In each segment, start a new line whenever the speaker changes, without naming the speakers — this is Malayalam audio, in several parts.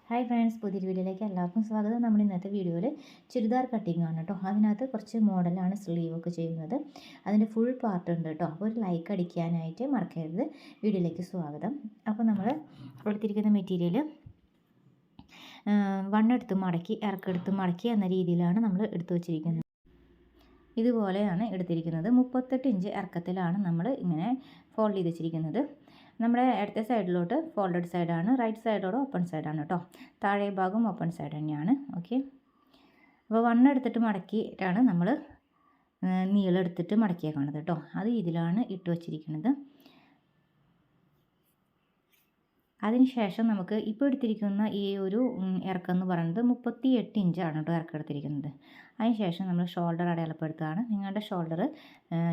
ഹായ് ഫ്രണ്ട്സ്, പുതിയൊരു വീഡിയോയിലേക്ക് എല്ലാവർക്കും സ്വാഗതം. നമ്മൾ ഇന്നത്തെ വീഡിയോയിൽ ചുരിദാർ കട്ടിംഗ് ആണ് കേട്ടോ. അതിനകത്ത് കുറച്ച് മോഡലാണ് സ്ലീവൊക്കെ ചെയ്യുന്നത്. അതിൻ്റെ ഫുൾ പാർട്ട് ഉണ്ട് കേട്ടോ. അപ്പോൾ ഒരു ലൈക്ക് അടിക്കാനായിട്ട് മറക്കരുത്. വീഡിയോയിലേക്ക് സ്വാഗതം. അപ്പോൾ നമ്മൾ എടുത്തിരിക്കുന്ന മെറ്റീരിയൽ വണ്ണെടുത്ത് മടക്കി ഇറക്കെടുത്ത് മടക്കി എന്ന രീതിയിലാണ് നമ്മൾ എടുത്തു വച്ചിരിക്കുന്നത്. ഇതുപോലെയാണ് എടുത്തിരിക്കുന്നത്. 38 ഇഞ്ച് ഇറക്കത്തിലാണ് നമ്മൾ ഇങ്ങനെ ഫോൾഡ് ചെയ്ത് വെച്ചിരിക്കുന്നത്. നമ്മുടെ ഇടത്തെ സൈഡിലോട്ട് ഫോൾഡഡ് സൈഡാണ്, റൈറ്റ് സൈഡോട് ഓപ്പൺ സൈഡാണ് കേട്ടോ. താഴെ ഭാഗം ഓപ്പൺ സൈഡ് തന്നെയാണ്. ഓക്കെ, അപ്പോൾ വണ്ണെടുത്തിട്ട് മടക്കിയിട്ടാണ് നമ്മൾ നീളം എടുത്തിട്ട് മടക്കിയേക്കണത് കേട്ടോ. അത് ഇതിലാണ് ഇട്ട് വച്ചിരിക്കുന്നത്. അതിനുശേഷം നമുക്ക് ഇപ്പോൾ എടുത്തിരിക്കുന്ന ഈ ഒരു ഇറക്കം എന്ന് പറയുന്നത് 38 ഇഞ്ചാണ് കേട്ടോ ഇറക്കം എടുത്തിരിക്കുന്നത്. അതിനുശേഷം നമ്മൾ ഷോൾഡർ അടയാളപ്പെടുത്തുകയാണ്. നിങ്ങളുടെ ഷോൾഡർ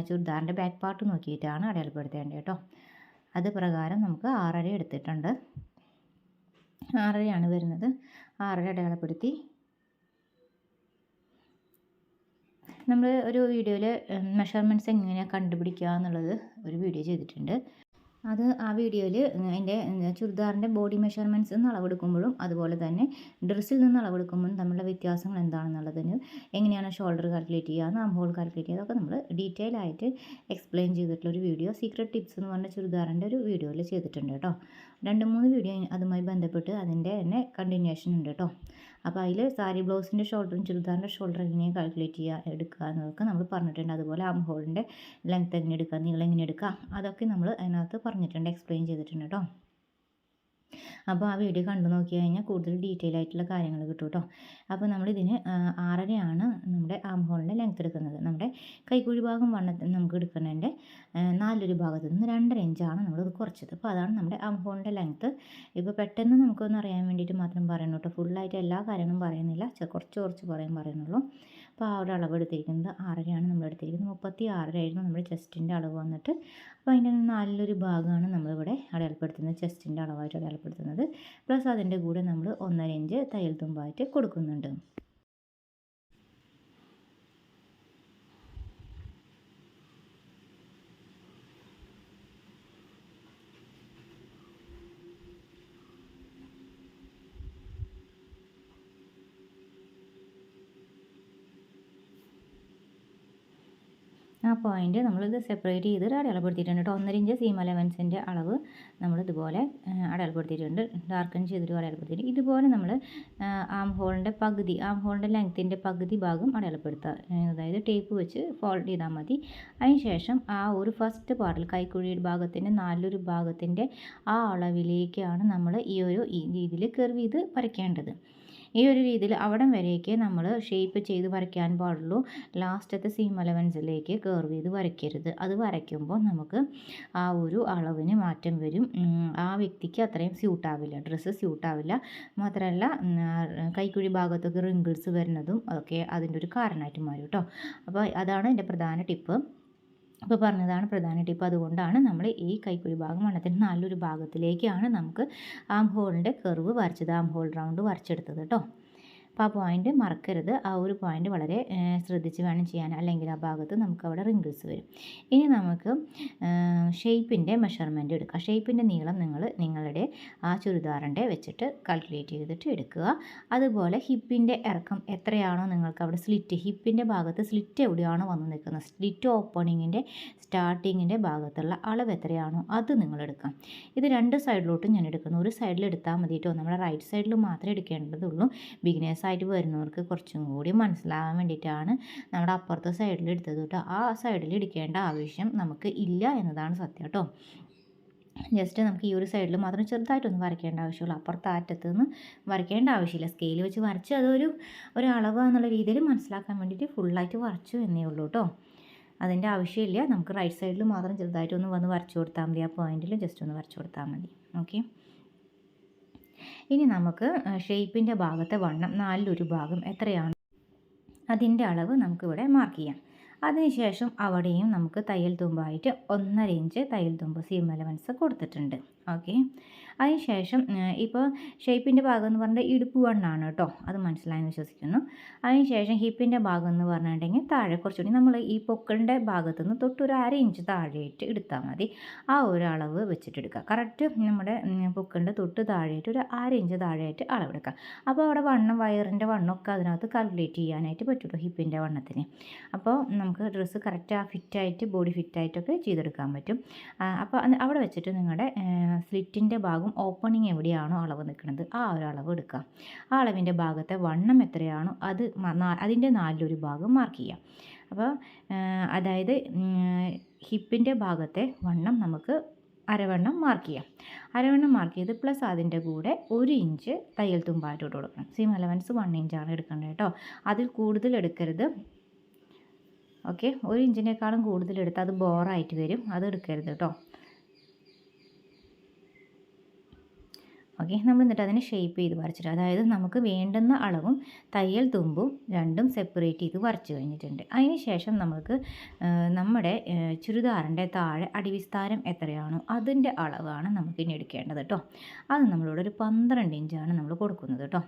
ചുരിദാറിൻ്റെ ബാക്ക് പാർട്ട് നോക്കിയിട്ടാണ് അടയാളപ്പെടുത്തേണ്ടത് കേട്ടോ. അത് പ്രകാരം നമുക്ക് 6.5 എടുത്തിട്ടുണ്ട്. 6.5 വരുന്നത്. 6.5 അടയാളപ്പെടുത്തി നമ്മൾ ഒരു വീഡിയോയിൽ മെഷർമെൻറ്റ്സ് എങ്ങനെയാണ് കണ്ടുപിടിക്കുക എന്നുള്ളത് ഒരു വീഡിയോ ചെയ്തിട്ടുണ്ട്. അത് ആ വീഡിയോയിൽ അതിൻ്റെ ചുരിദാറിൻ്റെ ബോഡി മെഷർമെൻറ്റ്സ് നിന്ന് അളവെടുക്കുമ്പോഴും അതുപോലെ തന്നെ ഡ്രസ്സിൽ നിന്ന് അളവെടുക്കുമ്പോഴും തമ്മിലുള്ള വ്യത്യാസങ്ങൾ എന്താണെന്നുള്ളതിന് എങ്ങനെയാണ് ഷോൾഡർ കാൽക്കുലേറ്റ് ചെയ്യുക, ആം ഹോൾ കാൽക്കുലേറ്റ് ചെയ്യുക, അതൊക്കെ നമ്മൾ ഡീറ്റെയിൽ ആയിട്ട് എക്സ്പ്ലെയിൻ ചെയ്തിട്ടുള്ളൊരു വീഡിയോ സീക്രട്ട് ടിപ്സ് എന്ന് പറഞ്ഞ ചുരിദാറിൻ്റെ ഒരു വീഡിയോയിൽ ചെയ്തിട്ടുണ്ട് കേട്ടോ. 2-3 വീഡിയോ അതുമായി ബന്ധപ്പെട്ട് അതിൻ്റെ തന്നെ കണ്ടിന്യൂഷൻ ഉണ്ട് കേട്ടോ. അപ്പോൾ അതിൽ സാരി ബ്ലൗസിൻ്റെ ഷോൾഡറും ചുരിദാറിൻ്റെ ഷോൾഡർ എങ്ങനെ കാൽക്കുലേറ്റ് ചെയ്യുക എടുക്കുക എന്നതൊക്കെ നമ്മൾ പറഞ്ഞിട്ടുണ്ട്. അതുപോലെ ആം ഹോളിൻ്റെ ലെങ്ത്ത് എങ്ങനെ എടുക്കുക, നീളം എങ്ങനെ എടുക്കുക, അതൊക്കെ നമ്മൾ അതിനകത്ത് പറഞ്ഞിട്ടുണ്ട്, എക്സ്പ്ലെയിൻ ചെയ്തിട്ടുണ്ട് കേട്ടോ. അപ്പോൾ ആ വീഡിയോ കണ്ടു നോക്കി കഴിഞ്ഞാൽ കൂടുതൽ ഡീറ്റെയിൽ ആയിട്ടുള്ള കാര്യങ്ങൾ കിട്ടും കേട്ടോ. അപ്പോൾ നമ്മളിതിന് 6.5 നമ്മുടെ ആം ഹോളിൻ്റെ ലെങ്ത്ത് എടുക്കുന്നത്. നമ്മുടെ കൈക്കുഴി ഭാഗം വണ്ണത്തിൽ നമുക്ക് എടുക്കുന്നതിൻ്റെ 4 ഭാഗത്ത് നിന്ന് 2.5 ഇഞ്ചാണ് നമ്മളിത് കുറച്ചത്. അപ്പോൾ അതാണ് നമ്മുടെ ആം ഹോളിൻ്റെ ലെങ്ത്ത്. ഇപ്പോൾ പെട്ടെന്ന് നമുക്കൊന്ന് അറിയാൻ വേണ്ടിയിട്ട് മാത്രം പറയുന്നു കേട്ടോ. ഫുള്ളായിട്ട് എല്ലാ കാര്യങ്ങളും പറയുന്നില്ല, കുറച്ച് പറയുന്നുള്ളൂ. അപ്പോൾ ആ ഒരു അളവ് എടുത്തിരിക്കുന്നത് 6.5 നമ്മൾ എടുത്തിരിക്കുന്നത്. 36 നമ്മുടെ ചെസ്റ്റിൻ്റെ അളവ് വന്നിട്ട്. അപ്പോൾ അതിൻ്റെ 4 ഭാഗമാണ് നമ്മളിവിടെ അടയാളപ്പെടുത്തുന്നത്, ചെസ്റ്റിൻ്റെ അളവായിട്ട് അടയാളപ്പെടുത്തുന്നത്. പ്ലസ് അതിൻ്റെ കൂടെ നമ്മൾ 1.5 ഇഞ്ച് തയ്യൽ തുമ്പായിട്ട് കൊടുക്കുന്നുണ്ട്. ആ പോയിൻ്റ് നമ്മളിത് സെപ്പറേറ്റ് ചെയ്ത് അടയാളപ്പെടുത്തിയിട്ടുണ്ട് കേട്ടോ. 1.5 ഇഞ്ച് സീം അലവൻസിൻ്റെ അളവ് നമ്മളിതുപോലെ അടയാളപ്പെടുത്തിയിട്ടുണ്ട്, ഡാർക്കൻ ചെയ്തിട്ട് അടയാളപ്പെടുത്തിയിട്ടുണ്ട്. ഇതുപോലെ നമ്മൾ ആം ഹോളിൻ്റെ പകുതി, ആം ഹോളിൻ്റെ ലെങ്ത്തിൻ്റെ പകുതി ഭാഗം അടയാളപ്പെടുത്തുക. അതായത് ടേപ്പ് വെച്ച് ഫോൾഡ് ചെയ്താൽ മതി. അതിന് ശേഷം ആ ഒരു ഫസ്റ്റ് പാർട്ടിൽ കൈക്കുഴിയുടെ ഭാഗത്തിൻ്റെ 4 ഭാഗത്തിൻ്റെ ആ അളവിലേക്കാണ് നമ്മൾ ഈ ഒരു രീതിയിൽ കർവ് ചെയ്ത് വരയ്ക്കേണ്ടത്. ഈ ഒരു രീതിയിൽ അവിടം വരേക്ക് നമ്മൾ ഷേപ്പ് ചെയ്ത് വരയ്ക്കാൻ പാടുള്ളൂ. ലാസ്റ്റത്തെ സീം അലവൻസിലേക്ക് കർവ് ചെയ്ത് വരയ്ക്കരുത്. അത് വരയ്ക്കുമ്പോൾ നമുക്ക് ആ ഒരു അളവിന് മാറ്റം വരും. ആ വ്യക്തിക്ക് അത്രയും സ്യൂട്ടാവില്ല, ഡ്രസ്സ് സ്യൂട്ടാവില്ല. മാത്രമല്ല കൈക്കുഴി ഭാഗത്തൊക്കെ റിങ്കിൾസ് വരുന്നതും അതൊക്കെ അതിൻ്റെ ഒരു കാരണമായിട്ട് മാറും കേട്ടോ. അപ്പോൾ അതാണ് എൻ്റെ പ്രധാന ടിപ്പ്. അപ്പോൾ പറഞ്ഞതാണ് പ്രധാന ടിപ്പ്. അതുകൊണ്ടാണ് നമ്മൾ ഈ കൈക്കുഴി ഭാഗം വണ്ണത്തിൻ്റെ 4 ഭാഗത്തിലേക്കാണ് നമുക്ക് ആം ഹോളിൻ്റെ കർവ് വരച്ചത്, ആം ഹോൾ റൗണ്ട് വരച്ചെടുത്തത് കേട്ടോ. അപ്പോൾ ആ പോയിൻ്റ് മറക്കരുത്. ആ ഒരു പോയിൻ്റ് വളരെ ശ്രദ്ധിച്ച് വേണം ചെയ്യാൻ, അല്ലെങ്കിൽ ആ ഭാഗത്ത് നമുക്ക് അവിടെ റിങ്കിൾസ് വരും. ഇനി നമുക്ക് ഷേപ്പിൻ്റെ മെഷർമെൻറ്റ് എടുക്കുക. ഷേപ്പിൻ്റെ നീളം നിങ്ങളുടെ ആ ചുരിദാറിൻ്റെ വെച്ചിട്ട് കാൽക്കുലേറ്റ് ചെയ്തിട്ട് എടുക്കുക. അതുപോലെ ഹിപ്പിൻ്റെ ഇറക്കം എത്രയാണോ നിങ്ങൾക്ക് അവിടെ സ്ലിറ്റ്, ഹിപ്പിൻ്റെ ഭാഗത്ത് സ്ലിറ്റ് എവിടെയാണോ വന്ന് നിൽക്കുന്നത്, സ്ലിറ്റ് ഓപ്പണിങ്ങിൻ്റെ സ്റ്റാർട്ടിങ്ങിൻ്റെ ഭാഗത്തുള്ള അളവ് എത്രയാണോ അത് നിങ്ങൾ എടുക്കാം. ഇത് 2 സൈഡിലോട്ടും ഞാൻ എടുക്കുന്നു. ഒരു സൈഡിൽ എടുത്താൽ മതി കേട്ടോ. നമ്മുടെ റൈറ്റ് സൈഡിൽ മാത്രമേ എടുക്കേണ്ടതുള്ളൂ. ബിഗിനേഴ്സ് ആയിട്ട് വരുന്നവർക്ക് കുറച്ചും കൂടി മനസ്സിലാകാൻ വേണ്ടിയിട്ടാണ് നമ്മുടെ അപ്പുറത്തെ സൈഡിൽ എടുത്തത് കേട്ടോ. ആ സൈഡിൽ എടുക്കേണ്ട ആവശ്യം നമുക്ക് ഇല്ല എന്നതാണ് സത്യം കേട്ടോ. ജസ്റ്റ് നമുക്ക് ഈ ഒരു സൈഡിൽ മാത്രം ചെറുതായിട്ടൊന്ന് വരയ്ക്കേണ്ട ആവശ്യമുള്ളൂ. അപ്പുറത്തെ അറ്റത്ത് നിന്ന് വരയ്ക്കേണ്ട ആവശ്യമില്ല. സ്കെയിൽ വെച്ച് വരച്ച് ഒരു അളവ് എന്നുള്ള രീതിയിൽ മനസ്സിലാക്കാൻ വേണ്ടിയിട്ട് ഫുള്ളായിട്ട് വരച്ചു എന്നേ ഉള്ളൂ കേട്ടോ. അതിൻ്റെ ആവശ്യമില്ല. നമുക്ക് റൈറ്റ് സൈഡിൽ മാത്രം ചെറുതായിട്ടൊന്ന് വന്ന് വരച്ചു കൊടുത്താൽ മതി. ആ പോയിന്റിൽ ജസ്റ്റ് ഒന്ന് വരച്ചു കൊടുത്താൽ മതി. ഓക്കെ, ഇനി നമുക്ക് ഷേപ്പിൻ്റെ ഭാഗത്തെ വണ്ണം 4 ഭാഗം എത്രയാണ് അതിൻ്റെ അളവ് നമുക്കിവിടെ മാർക്ക് ചെയ്യാം. അതിനുശേഷം അവിടെയും നമുക്ക് തയ്യൽ തുമ്പായിട്ട് 1.5 ഇഞ്ച് തയ്യൽ തുമ്പ് സീം അലവൻസ് കൊടുത്തിട്ടുണ്ട്. ഓക്കെ. അതിന് ശേഷം ഇപ്പോൾ ഷേപ്പിൻ്റെ ഭാഗം എന്ന് പറഞ്ഞാൽ ഇടുപ്പ് വണ്ണാണ് കേട്ടോ, അത് മനസ്സിലായെന്ന് വിശ്വസിക്കുന്നു. അതിന് ശേഷം ഹിപ്പിൻ്റെ ഭാഗം എന്ന് പറഞ്ഞിട്ടുണ്ടെങ്കിൽ താഴെ കുറച്ചുകൂടി നമ്മൾ ഈ പൊക്കിളിൻ്റെ ഭാഗത്തു നിന്ന് തൊട്ടൊരു 1/2 ഇഞ്ച് താഴെയായിട്ട് എടുത്താൽ മതി. ആ ഒരു അളവ് വെച്ചിട്ടെടുക്കുക. കറക്റ്റ് നമ്മുടെ പൊക്കിളിൻ്റെ തൊട്ട് താഴെയായിട്ട് ഒരു 1/2 ഇഞ്ച് താഴെയായിട്ട് അളവെടുക്കുക. അപ്പോൾ അവിടെ വണ്ണം, വയറിൻ്റെ വണ്ണമൊക്കെ അതിനകത്ത് കാൽക്കുലേറ്റ് ചെയ്യാനായിട്ട് പറ്റുള്ളൂ ഹിപ്പിൻ്റെ വണ്ണത്തിന്. അപ്പോൾ നമുക്ക് ഡ്രസ്സ് കറക്റ്റ് ഫിറ്റായിട്ട് ബോഡി ഫിറ്റായിട്ടൊക്കെ ചെയ്തെടുക്കാൻ പറ്റും. അപ്പോൾ അവിടെ വെച്ചിട്ട് നിങ്ങളുടെ സ്ലിറ്റിൻ്റെ ഭാഗം ഓപ്പണിങ് എവിടെയാണോ അളവ് നിൽക്കുന്നത് ആ ഒരു അളവ് എടുക്കുക. ആ അളവിൻ്റെ ഭാഗത്തെ വണ്ണം എത്രയാണോ അതിൻ്റെ 4/1 ഭാഗം മാർക്ക് ചെയ്യുക. അപ്പോൾ അതായത് ഹിപ്പിൻ്റെ ഭാഗത്തെ വണ്ണം നമുക്ക് അരവണ്ണം മാർക്ക് ചെയ്യാം. അരവണ്ണം മാർക്ക് ചെയ്ത് പ്ലസ് അതിൻ്റെ കൂടെ 1 ഇഞ്ച് തയ്യൽ തുമ്പായിട്ട് ഇട്ട് കൊടുക്കണം. സീം അലവൻസ് 1 ഇഞ്ചാണ് എടുക്കേണ്ടത് കേട്ടോ, അതിൽ കൂടുതൽ എടുക്കരുത്. ഓക്കെ, 1 ഇഞ്ചിനേക്കാളും കൂടുതൽ എടുത്ത് അത് ബോറായിട്ട് വരും, അത് എടുക്കരുത് കേട്ടോ. ഓക്കെ, നമ്മൾ എന്നിട്ട് അതിനെ ഷേപ്പ് ചെയ്ത് വരച്ചിട്ട്, അതായത് നമുക്ക് വേണ്ടുന്ന അളവും തയ്യൽ തുമ്പും രണ്ടും സെപ്പറേറ്റ് ചെയ്ത് വരച്ച് കഴിഞ്ഞിട്ടുണ്ട്. അതിന് ശേഷം നമുക്ക് നമ്മുടെ ചുരിദാറിൻ്റെ താഴെ അടിവിസ്താരം എത്രയാണോ അതിൻ്റെ അളവാണ് നമുക്ക് ഇനി എടുക്കേണ്ടത് കേട്ടോ. അത് നമ്മളിവിടെ ഒരു 12 ഇഞ്ചാണ് നമ്മൾ കൊടുക്കുന്നത് കേട്ടോ.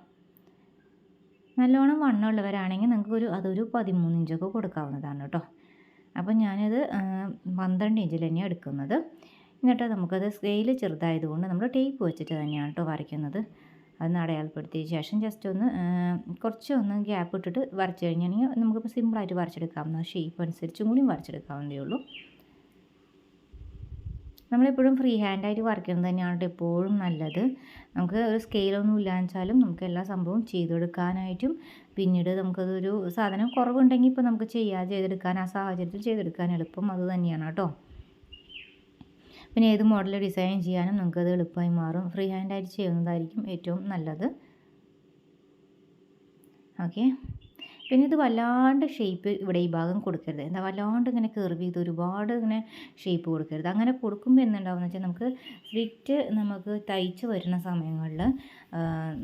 നല്ലോണം വണ്ണമുള്ളവരാണെങ്കിൽ നിങ്ങൾക്ക് അതൊരു 13 ഇഞ്ചൊക്കെ കൊടുക്കാവുന്നതാണ് കേട്ടോ. അപ്പം ഞാനത് 12 ഇഞ്ചിൽ തന്നെയാണ് എടുക്കുന്നത്. എന്നിട്ട് നമുക്കത് സ്കെയിൽ ചെറുതായതുകൊണ്ട് നമ്മൾ ടേപ്പ് വെച്ചിട്ട് തന്നെയാണ് കേട്ടോ വരയ്ക്കുന്നത്. അതൊന്ന് അടയാളപ്പെടുത്തിയ ശേഷം ജസ്റ്റ് കുറച്ചൊന്ന് ഗ്യാപ്പ് ഇട്ടിട്ട് വരച്ച് കഴിഞ്ഞാണെങ്കിൽ നമുക്കിപ്പോൾ സിമ്പിളായിട്ട് വരച്ചെടുക്കാവുന്ന ഷേപ്പ് അനുസരിച്ചും കൂടി വരച്ചെടുക്കാവുന്നതേ ഉള്ളൂ. നമ്മളെപ്പോഴും ഫ്രീ ഹാൻഡായിട്ട് വരയ്ക്കുന്നത് തന്നെയാണ് എപ്പോഴും നല്ലത്. നമുക്ക് ഒരു സ്കെയിലൊന്നും ഇല്ലാന്ന് വെച്ചാലും നമുക്ക് എല്ലാ സംഭവവും ചെയ്തെടുക്കാനായിട്ടും പിന്നീട് നമുക്കതൊരു സാധനം കുറവുണ്ടെങ്കിൽ ഇപ്പോൾ നമുക്ക് ചെയ്തെടുക്കാൻ ആ സാഹചര്യത്തിൽ ചെയ്തെടുക്കാൻ എളുപ്പം അത് തന്നെയാണ് കേട്ടോ. പിന്നെ ഏത് മോഡൽ ഡിസൈൻ ചെയ്യാനും നമുക്കത് എളുപ്പമായി മാറും. ഫ്രീ ഹാൻഡായിട്ട് ചെയ്യുന്നതായിരിക്കും ഏറ്റവും നല്ലത്. ഓക്കെ, പിന്നെ ഇത് വല്ലാണ്ട് ഷേപ്പ് ഇവിടെ ഈ ഭാഗം കൊടുക്കരുത്. എന്താ വല്ലാണ്ട് ഇങ്ങനെ കർവ് ചെയ്ത് ഒരുപാട് ഇങ്ങനെ ഷേപ്പ് കൊടുക്കരുത്. അങ്ങനെ കൊടുക്കുമ്പോൾ എന്തുണ്ടാവുമെന്ന് വെച്ചാൽ നമുക്ക് സ്ലിറ്റ് നമുക്ക് തയ്ച്ച് വരുന്ന സമയങ്ങളിൽ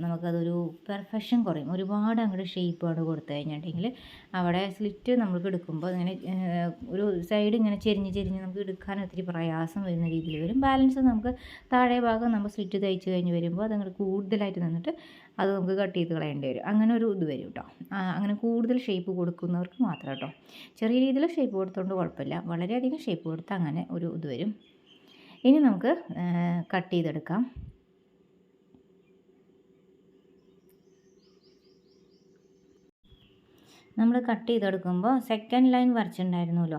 നമുക്കതൊരു പെർഫെക്ഷൻ കുറയും. ഒരുപാട് അങ്ങോട്ട് ഷേപ്പാണ് കൊടുത്തു കഴിഞ്ഞിട്ടുണ്ടെങ്കിൽ അവിടെ സ്ലിറ്റ് നമുക്ക് എടുക്കുമ്പോൾ ഇങ്ങനെ ഒരു സൈഡ് ഇങ്ങനെ ചെരിഞ്ഞ് നമുക്ക് എടുക്കാൻ ഒത്തിരി പ്രയാസം വരുന്ന രീതിയിൽ വരും. ബാലൻസ് നമുക്ക് താഴെ ഭാഗം നമ്മൾ സ്ലിറ്റ് തയ്ച്ച് കഴിഞ്ഞ് വരുമ്പോൾ അതങ്ങോട്ട് കൂടുതലായിട്ട് നിന്നിട്ട് അത് നമുക്ക് കട്ട് ചെയ്ത് കളയേണ്ടി വരും. അങ്ങനെ ഒരു ഇത് വരും കേട്ടോ. അങ്ങനെ കൂടുതൽ ഷേപ്പ് കൊടുക്കുന്നവർക്ക് മാത്രം കേട്ടോ. ചെറിയ രീതിയിൽ ഷേപ്പ് കൊടുത്തുകൊണ്ട് കുഴപ്പമില്ല, വളരെയധികം ഷേപ്പ് കൊടുത്താൽ അങ്ങനെ ഒരു ഇത് വരും. ഇനി നമുക്ക് കട്ട് ചെയ്തെടുക്കാം. നമ്മൾ കട്ട് ചെയ്തെടുക്കുമ്പോൾ സെക്കൻഡ് ലൈൻ വരച്ചിട്ടുണ്ടായിരുന്നല്ലോ,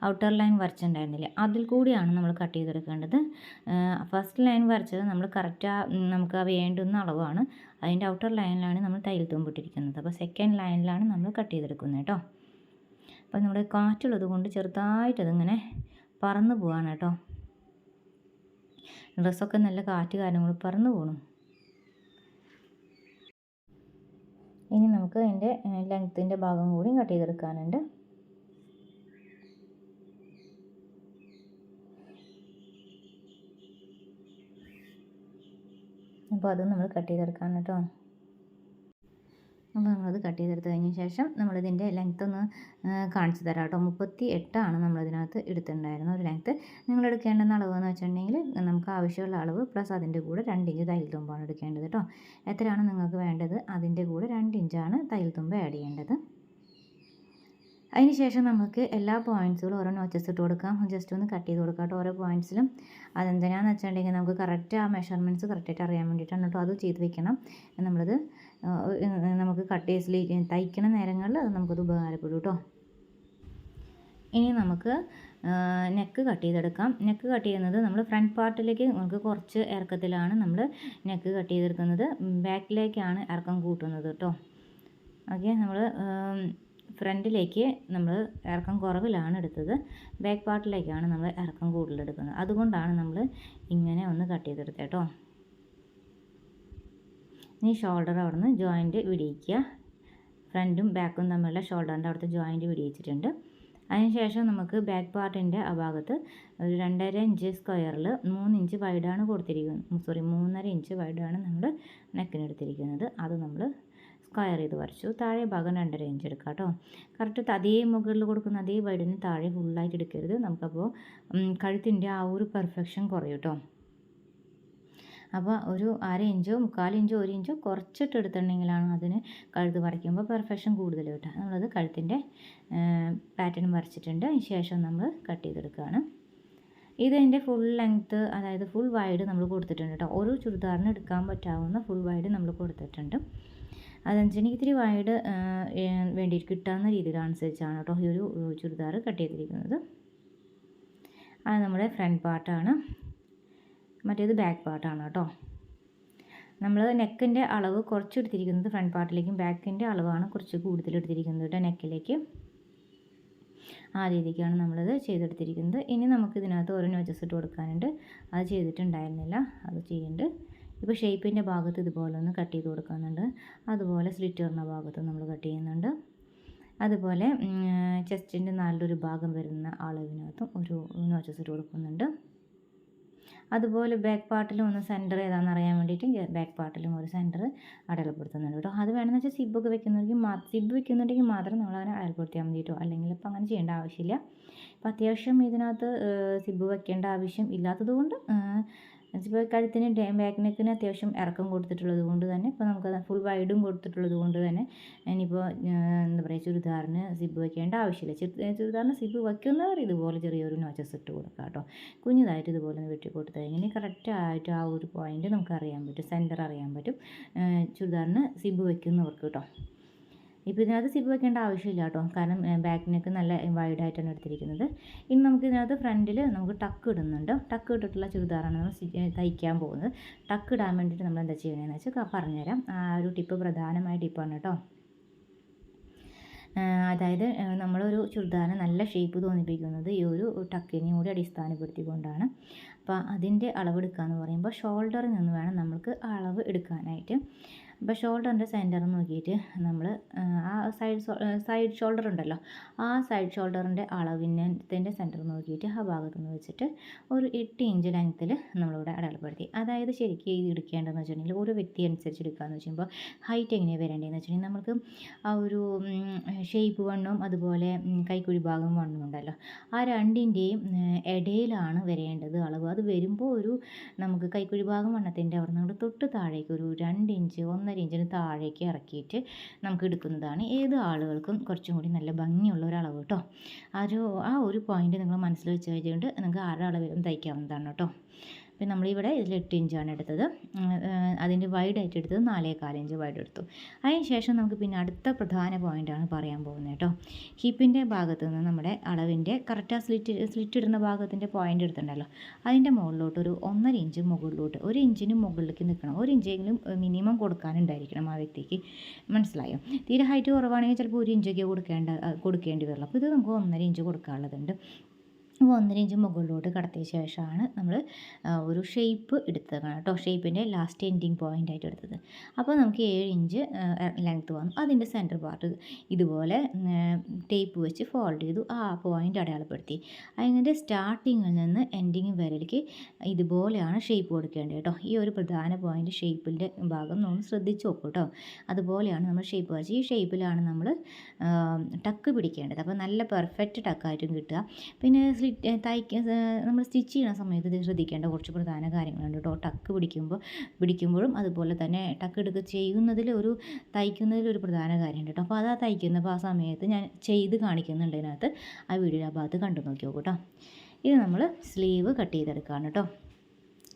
ഔട്ടർ ലൈൻ വരച്ചിട്ടുണ്ടായിരുന്നില്ലേ, അതിൽ കൂടിയാണ് നമ്മൾ കട്ട് ചെയ്തെടുക്കേണ്ടത്. ഫസ്റ്റ് ലൈൻ വരച്ചത് നമ്മൾ കറക്റ്റ് നമുക്ക് വേണ്ടുന്ന അളവാണ്. അതിൻ്റെ ഔട്ടർ ലൈനിലാണ് നമ്മൾ തയ്യൽ തുമ്പിട്ടിരിക്കുന്നത്. അപ്പോൾ സെക്കൻഡ് ലൈനിലാണ് നമ്മൾ കട്ട് ചെയ്തെടുക്കുന്നത് കേട്ടോ. അപ്പോൾ നമ്മുടെ കാറ്റുള്ളത് കൊണ്ട് ചെറുതായിട്ടതിങ്ങനെ പറന്ന് പോവാണ് കേട്ടോ. ഡ്രസ്സൊക്കെ നല്ല കാറ്റ് കാര്യങ്ങൾ പറന്ന് പോകണം. ഇനി നമുക്ക് അതിൻ്റെ ലെങ്ത്തിൻ്റെ ഭാഗം കൂടി കട്ട് ചെയ്തെടുക്കാനുണ്ട്. അപ്പോൾ അത് നമ്മൾ കട്ട് ചെയ്തെടുക്കാൻ കേട്ടോ. അപ്പോൾ നമ്മളത് കട്ട് ചെയ്തെടുത്ത് കഴിഞ്ഞ ശേഷം നമ്മളിതിൻ്റെ ലെങ്ത്ത് ഒന്ന് കാണിച്ചു തരാം കേട്ടോ. 38 നമ്മളതിനകത്ത് എടുത്തിട്ടുണ്ടായിരുന്ന ഒരു ലെങ്ത്ത്. നിങ്ങൾ എടുക്കേണ്ടുന്ന അളവെന്ന് വെച്ചിട്ടുണ്ടെങ്കിൽ നമുക്ക് ആവശ്യമുള്ള അളവ് പ്ലസ് അതിൻ്റെ കൂടെ 2 ഇഞ്ച് തയ്യൽ തുമ്പാണ് എടുക്കേണ്ടത് കേട്ടോ. എത്രയാണ് നിങ്ങൾക്ക് വേണ്ടത് അതിൻ്റെ കൂടെ 2 ഇഞ്ചാണ് തയ്യൽ തുമ്പ് ആഡ് ചെയ്യേണ്ടത്. അതിന് ശേഷം നമുക്ക് എല്ലാ പോയിൻറ്റ്സുകളും ഓരോ നോച്ചസ് ഇട്ട് കൊടുക്കാം. ജസ്റ്റ് ഒന്ന് കട്ട് ചെയ്ത് കൊടുക്കാം കേട്ടോ ഓരോ പോയിൻറ്റ്സിലും. അതെന്തിനാണെന്ന് വെച്ചിട്ടുണ്ടെങ്കിൽ നമുക്ക് കറക്റ്റ് ആ മെഷർമെൻറ്റ്സ് കറക്റ്റായിട്ട് അറിയാൻ വേണ്ടിയിട്ടാണ് കേട്ടോ. അത് ചെയ്ത് വെക്കണം. നമ്മളത് നമുക്ക് തയ്ക്കണ നേരങ്ങളിൽ അത് നമുക്കത് ഉപകാരപ്പെടും കേട്ടോ. ഇനി നമുക്ക് നെക്ക് കട്ട് ചെയ്തെടുക്കാം. നെക്ക് കട്ട് ചെയ്യുന്നത് നമ്മൾ ഫ്രണ്ട് പാർട്ടിലേക്ക് നമുക്ക് കുറച്ച് ഇറക്കത്തിലാണ് നമ്മൾ നെക്ക് കട്ട് ചെയ്തെടുക്കുന്നത്. ബാക്കിലേക്കാണ് ഇറക്കം കൂട്ടുന്നത് കേട്ടോ. ഓക്കെ, നമ്മൾ ഫ്രണ്ടിലേക്ക് നമ്മൾ ഇറക്കം കുറവിലാണ് എടുത്തത്, ബാക്ക് പാർട്ടിലേക്കാണ് നമ്മൾ ഇറക്കം കൂടുതലെടുക്കുന്നത്. അതുകൊണ്ടാണ് നമ്മൾ ഇങ്ങനെ ഒന്ന് കട്ട് ചെയ്തെടുത്തത് കേട്ടോ. ഇനി ഷോൾഡർ അവിടുന്ന് ജോയിൻറ്റ് വിടിയിക്കുക. ഫ്രണ്ടും ബാക്കും തമ്മിലുള്ള ഷോൾഡറിൻ്റെ അവിടുത്തെ ജോയിൻറ്റ് വിടിയിച്ചിട്ടുണ്ട്. അതിനുശേഷം നമുക്ക് ബാക്ക് പാർട്ടിൻ്റെ ആ ഭാഗത്ത് ഒരു 2.5 ഇഞ്ച് സ്ക്വയറിൽ 3 ഇഞ്ച് വൈഡാണ് കൊടുത്തിരിക്കുന്നത്. 3.5 ഇഞ്ച് വൈഡാണ് നമ്മൾ നെക്കിനെടുത്തിരിക്കുന്നത്. അത് നമ്മൾ സ്ക്വയർ ചെയ്ത് വരച്ചു. താഴെ ഭാഗം 2.5 ഇഞ്ച് എടുക്കുക കേട്ടോ. കറക്റ്റ് അതേ മുകളിൽ കൊടുക്കുന്ന അതേ വൈഡിന് താഴെ ഫുള്ളായിട്ട് എടുക്കരുത്. നമുക്കപ്പോൾ കഴുത്തിൻ്റെ ആ ഒരു പെർഫെക്ഷൻ കുറയും കേട്ടോ. അപ്പോൾ ഒരു 1/2 ഇഞ്ചോ 3/4 ഇഞ്ചോ 1 ഇഞ്ചോ കുറച്ചിട്ട് എടുത്തിട്ടുണ്ടെങ്കിലാണ് അതിന് കഴുത്ത് വരയ്ക്കുമ്പോൾ പെർഫെക്ഷൻ കൂടുതൽ കിട്ടുക. നമ്മളത് കഴുത്തിൻ്റെ പാറ്റേൺ വരച്ചിട്ടുണ്ട്. അതിന് ശേഷം നമ്മൾ കട്ട് ചെയ്തെടുക്കുകയാണ്. ഇതിൻ്റെ ഫുൾ ലെങ്ത്ത്, അതായത് ഫുൾ വൈഡ് നമ്മൾ കൊടുത്തിട്ടുണ്ട് കേട്ടോ. ഒരു ചുരിദാറിന് എടുക്കാൻ പറ്റാവുന്ന ഫുൾ വൈഡ് നമ്മൾ കൊടുത്തിട്ടുണ്ട്. അതെന്ന് വെച്ചിട്ടുണ്ടെങ്കിൽ ഇത്തിരി വൈഡ് വേണ്ടിയിട്ട് കിട്ടാവുന്ന രീതിയിലനുസരിച്ചാണ് കേട്ടോ ഈ ഒരു ചുരിദാർ കട്ട് ചെയ്തിരിക്കുന്നത്. അത് നമ്മുടെ ഫ്രണ്ട് പാർട്ടാണ്, മറ്റേത് ബാക്ക് പാർട്ടാണ് കേട്ടോ. നമ്മൾ നെക്കിൻ്റെ അളവ് കുറച്ച് എടുത്തിരിക്കുന്നത് ഫ്രണ്ട് പാർട്ടിലേക്കും ബാക്കിൻ്റെ അളവാണ് കുറച്ച് കൂടുതൽ എടുത്തിരിക്കുന്നത് കേട്ടോ നെക്കിലേക്ക്. ആ രീതിക്കാണ് നമ്മളത് ചെയ്തെടുത്തിരിക്കുന്നത്. ഇനി നമുക്ക് ഇതിനകത്ത് ഓരോ നോച്ചസ് ഇട്ട് കൊടുക്കാനുണ്ട്. അത് ചെയ്തിട്ടുണ്ടായിരുന്നില്ല, അത് ചെയ്യുന്നുണ്ട്. ഇപ്പോൾ ഷേപ്പിൻ്റെ ഭാഗത്ത് ഇതുപോലെ ഒന്ന് കട്ട് ചെയ്ത് കൊടുക്കുന്നുണ്ട്. അതുപോലെ സ്ലിറ്റ് വരുന്ന ഭാഗത്ത് നമ്മൾ കട്ട് ചെയ്യുന്നുണ്ട്. അതുപോലെ ചെസ്റ്റിൻ്റെ നല്ലൊരു ഭാഗം വരുന്ന അളവിനകത്തും ഒരു നോച്ചസ് ഇട്ട് കൊടുക്കുന്നുണ്ട്. അതുപോലെ ബാക്ക് പാർട്ടിലും ഒന്ന് സെൻറ്റർ ഏതാണെന്ന് അറിയാൻ വേണ്ടിയിട്ട് ബാക്ക് പാർട്ടിലും ഒരു സെൻറ്റർ അടയാളപ്പെടുത്തുന്നുണ്ട് കേട്ടോ. അത് വേണമെന്ന് വെച്ചാൽ സിബ്ബൊക്കെ വെക്കുന്നുണ്ടെങ്കിൽ മാത്രം നമ്മളതിനെ അടയാളപ്പെടുത്തിയാൽ മതി കേട്ടോ. അല്ലെങ്കിൽ ഇപ്പം അങ്ങനെ ചെയ്യേണ്ട ആവശ്യമില്ല. അപ്പോൾ അത്യാവശ്യം ഇതിനകത്ത് സിബ്ബ് വെക്കേണ്ട ആവശ്യം ഇല്ലാത്തത് കൊണ്ട് ഇപ്പോൾ കഴുത്തിന് ബാക്ക് നെക്കിന് അത്യാവശ്യം ഇറക്കം കൊടുത്തിട്ടുള്ളത് കൊണ്ട് തന്നെ ഇപ്പോൾ നമുക്ക് ഫുൾ വൈഡും കൊടുത്തിട്ടുള്ളത് കൊണ്ട് തന്നെ ഇനിയിപ്പോൾ എന്താ പറയുക ചുരിദാറിന് സിബ്ബ് വെക്കേണ്ട ആവശ്യമില്ല. ചുരിദാറിന് സിബ്ബ് വയ്ക്കുന്നവർ ഇതുപോലെ ചെറിയൊരു നോച്ചസ് ഇട്ട് കൊടുക്കുക കേട്ടോ. കുഞ്ഞിതായിട്ട് ഇതുപോലെ ഒന്ന് വെട്ടി കൊടുത്തു കഴിഞ്ഞാൽ കറക്റ്റായിട്ട് ആ ഒരു പോയിൻ്റ് നമുക്ക് അറിയാൻ പറ്റും, സെൻറ്റർ അറിയാൻ പറ്റും ചുരിദാറിന് സിബ്ബ് വയ്ക്കുന്നവർക്ക് കേട്ടോ. ഇപ്പോൾ ഇതിനകത്ത് സിബ്ബ് വെക്കേണ്ട ആവശ്യമില്ല കേട്ടോ, കാരണം ബാക്കിനൊക്കെ നല്ല വൈഡായിട്ടാണ് എടുത്തിരിക്കുന്നത്. ഇനി നമുക്ക് ഇതിനകത്ത് ഫ്രണ്ടിൽ നമുക്ക് ടക്ക് ഇടുന്നുണ്ട്. ടക്ക് ഇട്ടിട്ടുള്ള ചുരിദാറാണ് നമ്മൾ തയ്ക്കാൻ പോകുന്നത്. ടക്ക് ഇടാൻ വേണ്ടിയിട്ട് നമ്മൾ എന്താ ചെയ്യണമെന്ന് വെച്ചാൽ പറഞ്ഞുതരാം. ആ ഒരു ടിപ്പ് പ്രധാനമായ ടിപ്പാണ് കേട്ടോ. അതായത് നമ്മളൊരു ചുരിദാറിന് നല്ല ഷേപ്പ് തോന്നിപ്പിക്കുന്നത് ഈ ഒരു ടക്കിനെയും കൂടി അടിസ്ഥാനപ്പെടുത്തിക്കൊണ്ടാണ്. അപ്പോൾ അതിൻ്റെ അളവെടുക്കുക എന്ന് പറയുമ്പോൾ ഷോൾഡറിൽ നിന്ന് വേണം നമ്മൾക്ക് അളവ് എടുക്കാനായിട്ട്. അപ്പോൾ ഷോൾഡറിൻ്റെ സെൻറ്റർ നോക്കിയിട്ട് നമ്മൾ ആ സൈഡ് ഷോൾഡർ ഉണ്ടല്ലോ, ആ സൈഡ് ഷോൾഡറിൻ്റെ അളവിൻ്റെ സെൻറ്റർ നോക്കിയിട്ട് ആ ഭാഗത്തുനിന്ന് വെച്ചിട്ട് ഒരു 8 ഇഞ്ച് ലെങ്ത്തിൽ നമ്മളിവിടെ അടയാളപ്പെടുത്തി. അതായത് ശരിക്കും ഇത് എടുക്കേണ്ടതെന്ന് വെച്ചിട്ടുണ്ടെങ്കിൽ ഒരു വ്യക്തി അനുസരിച്ച് എടുക്കുകയെന്ന് വെച്ചുമ്പോൾ ഹൈറ്റ് എങ്ങനെയാണ് വരേണ്ടതെന്ന് വെച്ചിട്ടുണ്ടെങ്കിൽ നമുക്ക് ആ ഒരു ഷേപ്പ് വണ്ണവും അതുപോലെ കൈക്കുഴി ഭാഗം വണ്ണവും ഉണ്ടല്ലോ, ആ രണ്ടിൻ്റെയും ഇടയിലാണ് വരേണ്ടത് അളവ്. അത് വരുമ്പോൾ ഒരു നമുക്ക് കൈക്കുഴി ഭാഗം വണ്ണത്തിൻ്റെ അവിടെ നിന്ന് തൊട്ട് താഴേക്ക് ഒരു 2 ഇഞ്ച് 1.5 ഇഞ്ചിന് താഴേക്ക് ഇറക്കിയിട്ട് നമുക്ക് എടുക്കുന്നതാണ് ഏത് ആളുകൾക്കും കുറച്ചും കൂടി നല്ല ഭംഗിയുള്ള ഒരു അളവ് കേട്ടോ. ആ ഒരു പോയിൻ്റ് നിങ്ങൾ മനസ്സിൽ വെച്ച് കഴിഞ്ഞുകൊണ്ട് നിങ്ങൾക്ക് ആരുടെ അളവിലും തയ്ക്കാവുന്നതാണ് കേട്ടോ. അപ്പോൾ നമ്മളിവിടെ ഇതിൽ 8 ഇഞ്ചാണ് എടുത്തത്. അതിൻ്റെ വൈഡായിട്ട് എടുത്തത് 4.25 ഇഞ്ച് വൈഡ് എടുത്തു. അതിന് ശേഷം നമുക്ക് പിന്നെ അടുത്ത പ്രധാന പോയിൻ്റാണ് പറയാൻ പോകുന്നത് കേട്ടോ. ഹിപ്പിൻ്റെ ഭാഗത്ത് നിന്ന് നമ്മുടെ അളവിൻ്റെ കറക്റ്റ് ആ സ്ലിറ്റ് ഇടുന്ന ഭാഗത്തിൻ്റെ പോയിൻ്റ് എടുത്തിട്ടുണ്ടല്ലോ, അതിൻ്റെ മുകളിലോട്ട് ഒരു 1.5 ഇഞ്ച് മുകളിലോട്ട് 1 ഇഞ്ചിന് മുകളിലേക്ക് നിൽക്കണം. 1 ഇഞ്ചെങ്കിലും മിനിമം കൊടുക്കാനുണ്ടായിരിക്കണം ആ വ്യക്തിക്ക്. മനസ്സിലായോ? തീരെ ഹൈറ്റ് കുറവാണെങ്കിൽ ചിലപ്പോൾ 1 ഇഞ്ചൊക്കെ കൊടുക്കേണ്ടി വരുള്ളൂ. അപ്പോൾ ഇത് നമുക്ക് 1.5 ഇഞ്ച് കൊടുക്കാനുള്ളതുണ്ട്. 1.5 ഇഞ്ച് മുകളിലോട്ട് കടത്തിയ ശേഷമാണ് നമ്മൾ ഒരു ഷേപ്പ് എടുത്തത് കേട്ടോ. ഷേപ്പിൻ്റെ ലാസ്റ്റ് എൻഡിങ് പോയിൻ്റ് ആയിട്ട് എടുത്തത്. അപ്പോൾ നമുക്ക് 7 ഇഞ്ച് ലെങ്ത്ത് വന്നു. അതിൻ്റെ സെൻറ്റർ പാർട്ട് ഇതുപോലെ ടേപ്പ് വെച്ച് ഫോൾഡ് ചെയ്തു, ആ പോയിൻ്റ് അടയാളപ്പെടുത്തി. അതിൻ്റെ സ്റ്റാർട്ടിങ്ങിൽ നിന്ന് എൻഡിങ് വരലേക്ക് ഇതുപോലെയാണ് ഷേപ്പ് കൊടുക്കേണ്ടത് കേട്ടോ. ഈ ഒരു പ്രധാന പോയിൻ്റ് ഷേപ്പിൻ്റെ ഭാഗം നമ്മൾ ശ്രദ്ധിച്ച് നോക്കും കേട്ടോ. അതുപോലെയാണ് നമ്മൾ ഷേപ്പ് വരച്ച് ഈ ഷേപ്പിലാണ് നമ്മൾ ടക്ക് പിടിക്കേണ്ടത്. അപ്പോൾ നല്ല പെർഫെക്റ്റ് ടക്കായിട്ടും കിട്ടുക. പിന്നെ നമ്മൾ സ്റ്റിച്ച് ചെയ്യുന്ന സമയത്ത് ഇത് ശ്രദ്ധിക്കേണ്ട കുറച്ച് പ്രധാന കാര്യങ്ങളുണ്ട് കേട്ടോ. ടക്ക് പിടിക്കുമ്പോഴും അതുപോലെ തന്നെ ടക്ക് ചെയ്യുന്നതിൽ തയ്ക്കുന്നതിൽ ഒരു പ്രധാന കാര്യമുണ്ട് കേട്ടോ. അപ്പോൾ അത് തയ്ക്കുന്നപ്പോൾ ആ സമയത്ത് ഞാൻ ചെയ്ത് കാണിക്കുന്നുണ്ട് ഇതിനകത്ത്. ആ വീഡിയോ ആ ഭാഗത്ത് കണ്ടു നോക്കി നോക്കൂ കേട്ടോ. ഇത് നമ്മൾ സ്ലീവ് കട്ട് ചെയ്തെടുക്കുകയാണ് കേട്ടോ.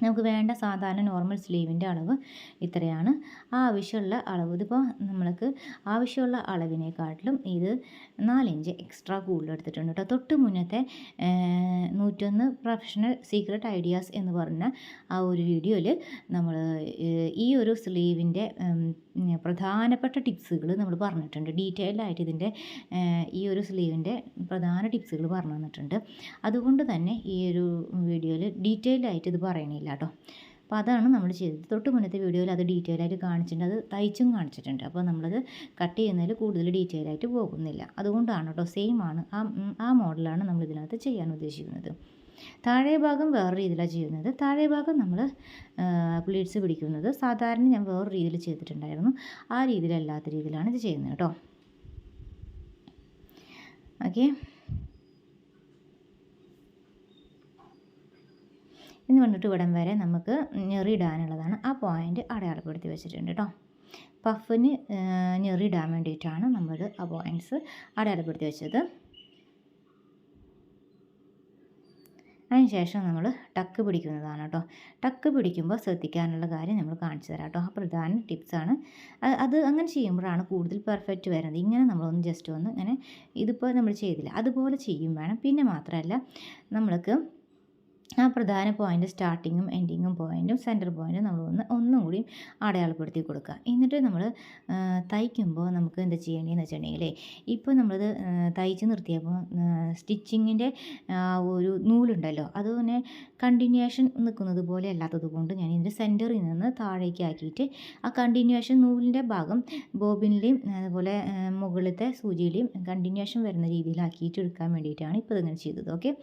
നമുക്ക് വേണ്ട സാധാരണ നോർമൽ സ്ലീവിൻ്റെ അളവ് ഇത്രയാണ്. ആവശ്യമുള്ള അളവ് ഇതിപ്പോൾ നമ്മൾക്ക് ആവശ്യമുള്ള അളവിനെക്കാട്ടിലും ഇത് 4 ഇഞ്ച് എക്സ്ട്രാ കൂടുതൽ എടുത്തിട്ടുണ്ട് കേട്ടോ. തൊട്ട് മുന്നത്തെ 101 പ്രൊഫഷണൽ സീക്രട്ട് ഐഡിയാസ് എന്ന് പറഞ്ഞ ആ ഒരു വീഡിയോയിൽ നമ്മൾ ഈ ഒരു സ്ലീവിൻ്റെ പ്രധാനപ്പെട്ട ടിപ്സുകൾ നമ്മൾ പറഞ്ഞിട്ടുണ്ട്. ഡീറ്റെയിൽഡായിട്ട് ഇതിൻ്റെ ഈ ഒരു സ്ലീവിൻ്റെ പ്രധാന ടിപ്സുകൾ പറഞ്ഞു തന്നിട്ടുണ്ട്. അതുകൊണ്ട് തന്നെ ഈ ഒരു വീഡിയോയിൽ ഡീറ്റെയിൽഡായിട്ട് ഇത് പറയണില്ല കേട്ടോ. അപ്പോൾ അതാണ് നമ്മൾ ചെയ്തത്. തൊട്ട് മുന്നത്തെ വീഡിയോയിൽ അത് ഡീറ്റെയിലായിട്ട് കാണിച്ചിട്ടുണ്ട്, അത് തയ്ച്ചും കാണിച്ചിട്ടുണ്ട്. അപ്പോൾ നമ്മളത് കട്ട് ചെയ്യുന്നതിൽ കൂടുതൽ ഡീറ്റെയിലായിട്ട് പോകുന്നില്ല. അതുകൊണ്ടാണ് കേട്ടോ, സെയിം ആണ്, ആ മോഡലാണ് നമ്മൾ ഇതിനകത്ത് ചെയ്യാൻ ഉദ്ദേശിക്കുന്നത്. താഴെ ഭാഗം വേറെ രീതിയിലാണ് ചെയ്യുന്നത്. താഴെ ഭാഗം നമ്മൾ പ്ലീറ്റ്സ് പിടിക്കുന്നത് സാധാരണ ഞാൻ വേറെ രീതിയിൽ ചെയ്തിട്ടുണ്ടായിരുന്നു. ആ രീതിയിലല്ലാത്ത രീതിയിലാണ് ഇത് ചെയ്യുന്നത് കേട്ടോ. ഓക്കെ, എന്ന് പറഞ്ഞിട്ട് ഇവിടം വരെ നമുക്ക് ഞെറിയിടാനുള്ളതാണ്. ആ പോയിൻ്റ് അടയാളപ്പെടുത്തി വെച്ചിട്ടുണ്ട് കേട്ടോ. പഫിന് ഞെറിയിടാൻ വേണ്ടിയിട്ടാണ് നമ്മളത് ആ പോയിൻറ്റ്സ് അടയാളപ്പെടുത്തി വെച്ചത്. അതിന് ശേഷം നമ്മൾ ടക്ക് പിടിക്കുന്നതാണ് കേട്ടോ. ടക്ക് പിടിക്കുമ്പോൾ ശ്രദ്ധിക്കാനുള്ള കാര്യം നമ്മൾ കാണിച്ചു തരാം കേട്ടോ. ആ പ്രധാന ടിപ്സാണ് അത്. അങ്ങനെ ചെയ്യുമ്പോഴാണ് കൂടുതൽ പെർഫെക്റ്റ് വരുന്നത്. ഇങ്ങനെ നമ്മളൊന്ന് ജസ്റ്റ് ഒന്ന് ഇങ്ങനെ ഇതിപ്പോൾ നമ്മൾ ചെയ്തില്ല അതുപോലെ ചെയ്യും വേണം. പിന്നെ മാത്രമല്ല നമ്മൾക്ക് ആ പ്രധാന പോയിൻ്റ് സ്റ്റാർട്ടിങ്ങും എൻഡിങ്ങും പോയിൻറ്റും സെൻറ്റർ പോയിൻറ്റും നമ്മൾ ഒന്നും കൂടി അടയാളപ്പെടുത്തി കൊടുക്കുക. എന്നിട്ട് നമ്മൾ തയ്ക്കുമ്പോൾ നമുക്ക് എന്താ ചെയ്യേണ്ടതെന്ന് വെച്ചിട്ടുണ്ടെങ്കിൽ ഇപ്പോൾ നമ്മളത് തയ്ച്ച് നിർത്തിയപ്പോൾ സ്റ്റിച്ചിങ്ങിൻ്റെ ഒരു നൂലുണ്ടല്ലോ അത് പിന്നെ കണ്ടിന്യൂവേഷൻ നിൽക്കുന്നത് പോലെ അല്ലാത്തത് കൊണ്ട് ഞാൻ ഇതിൻ്റെ സെൻറ്ററിൽ നിന്ന് താഴേക്ക് ആക്കിയിട്ട് ആ കണ്ടിന്യൂവേഷൻ നൂലിൻ്റെ ഭാഗം ബോബിനിലെയും അതുപോലെ മുകളിലത്തെ സൂചിയിലെയും കണ്ടിന്യൂവേഷൻ വരുന്ന രീതിയിലാക്കിയിട്ട് എടുക്കാൻ വേണ്ടിയിട്ടാണ് ഇപ്പോൾ ഇതിങ്ങനെ ചെയ്തത്. ഓക്കെ,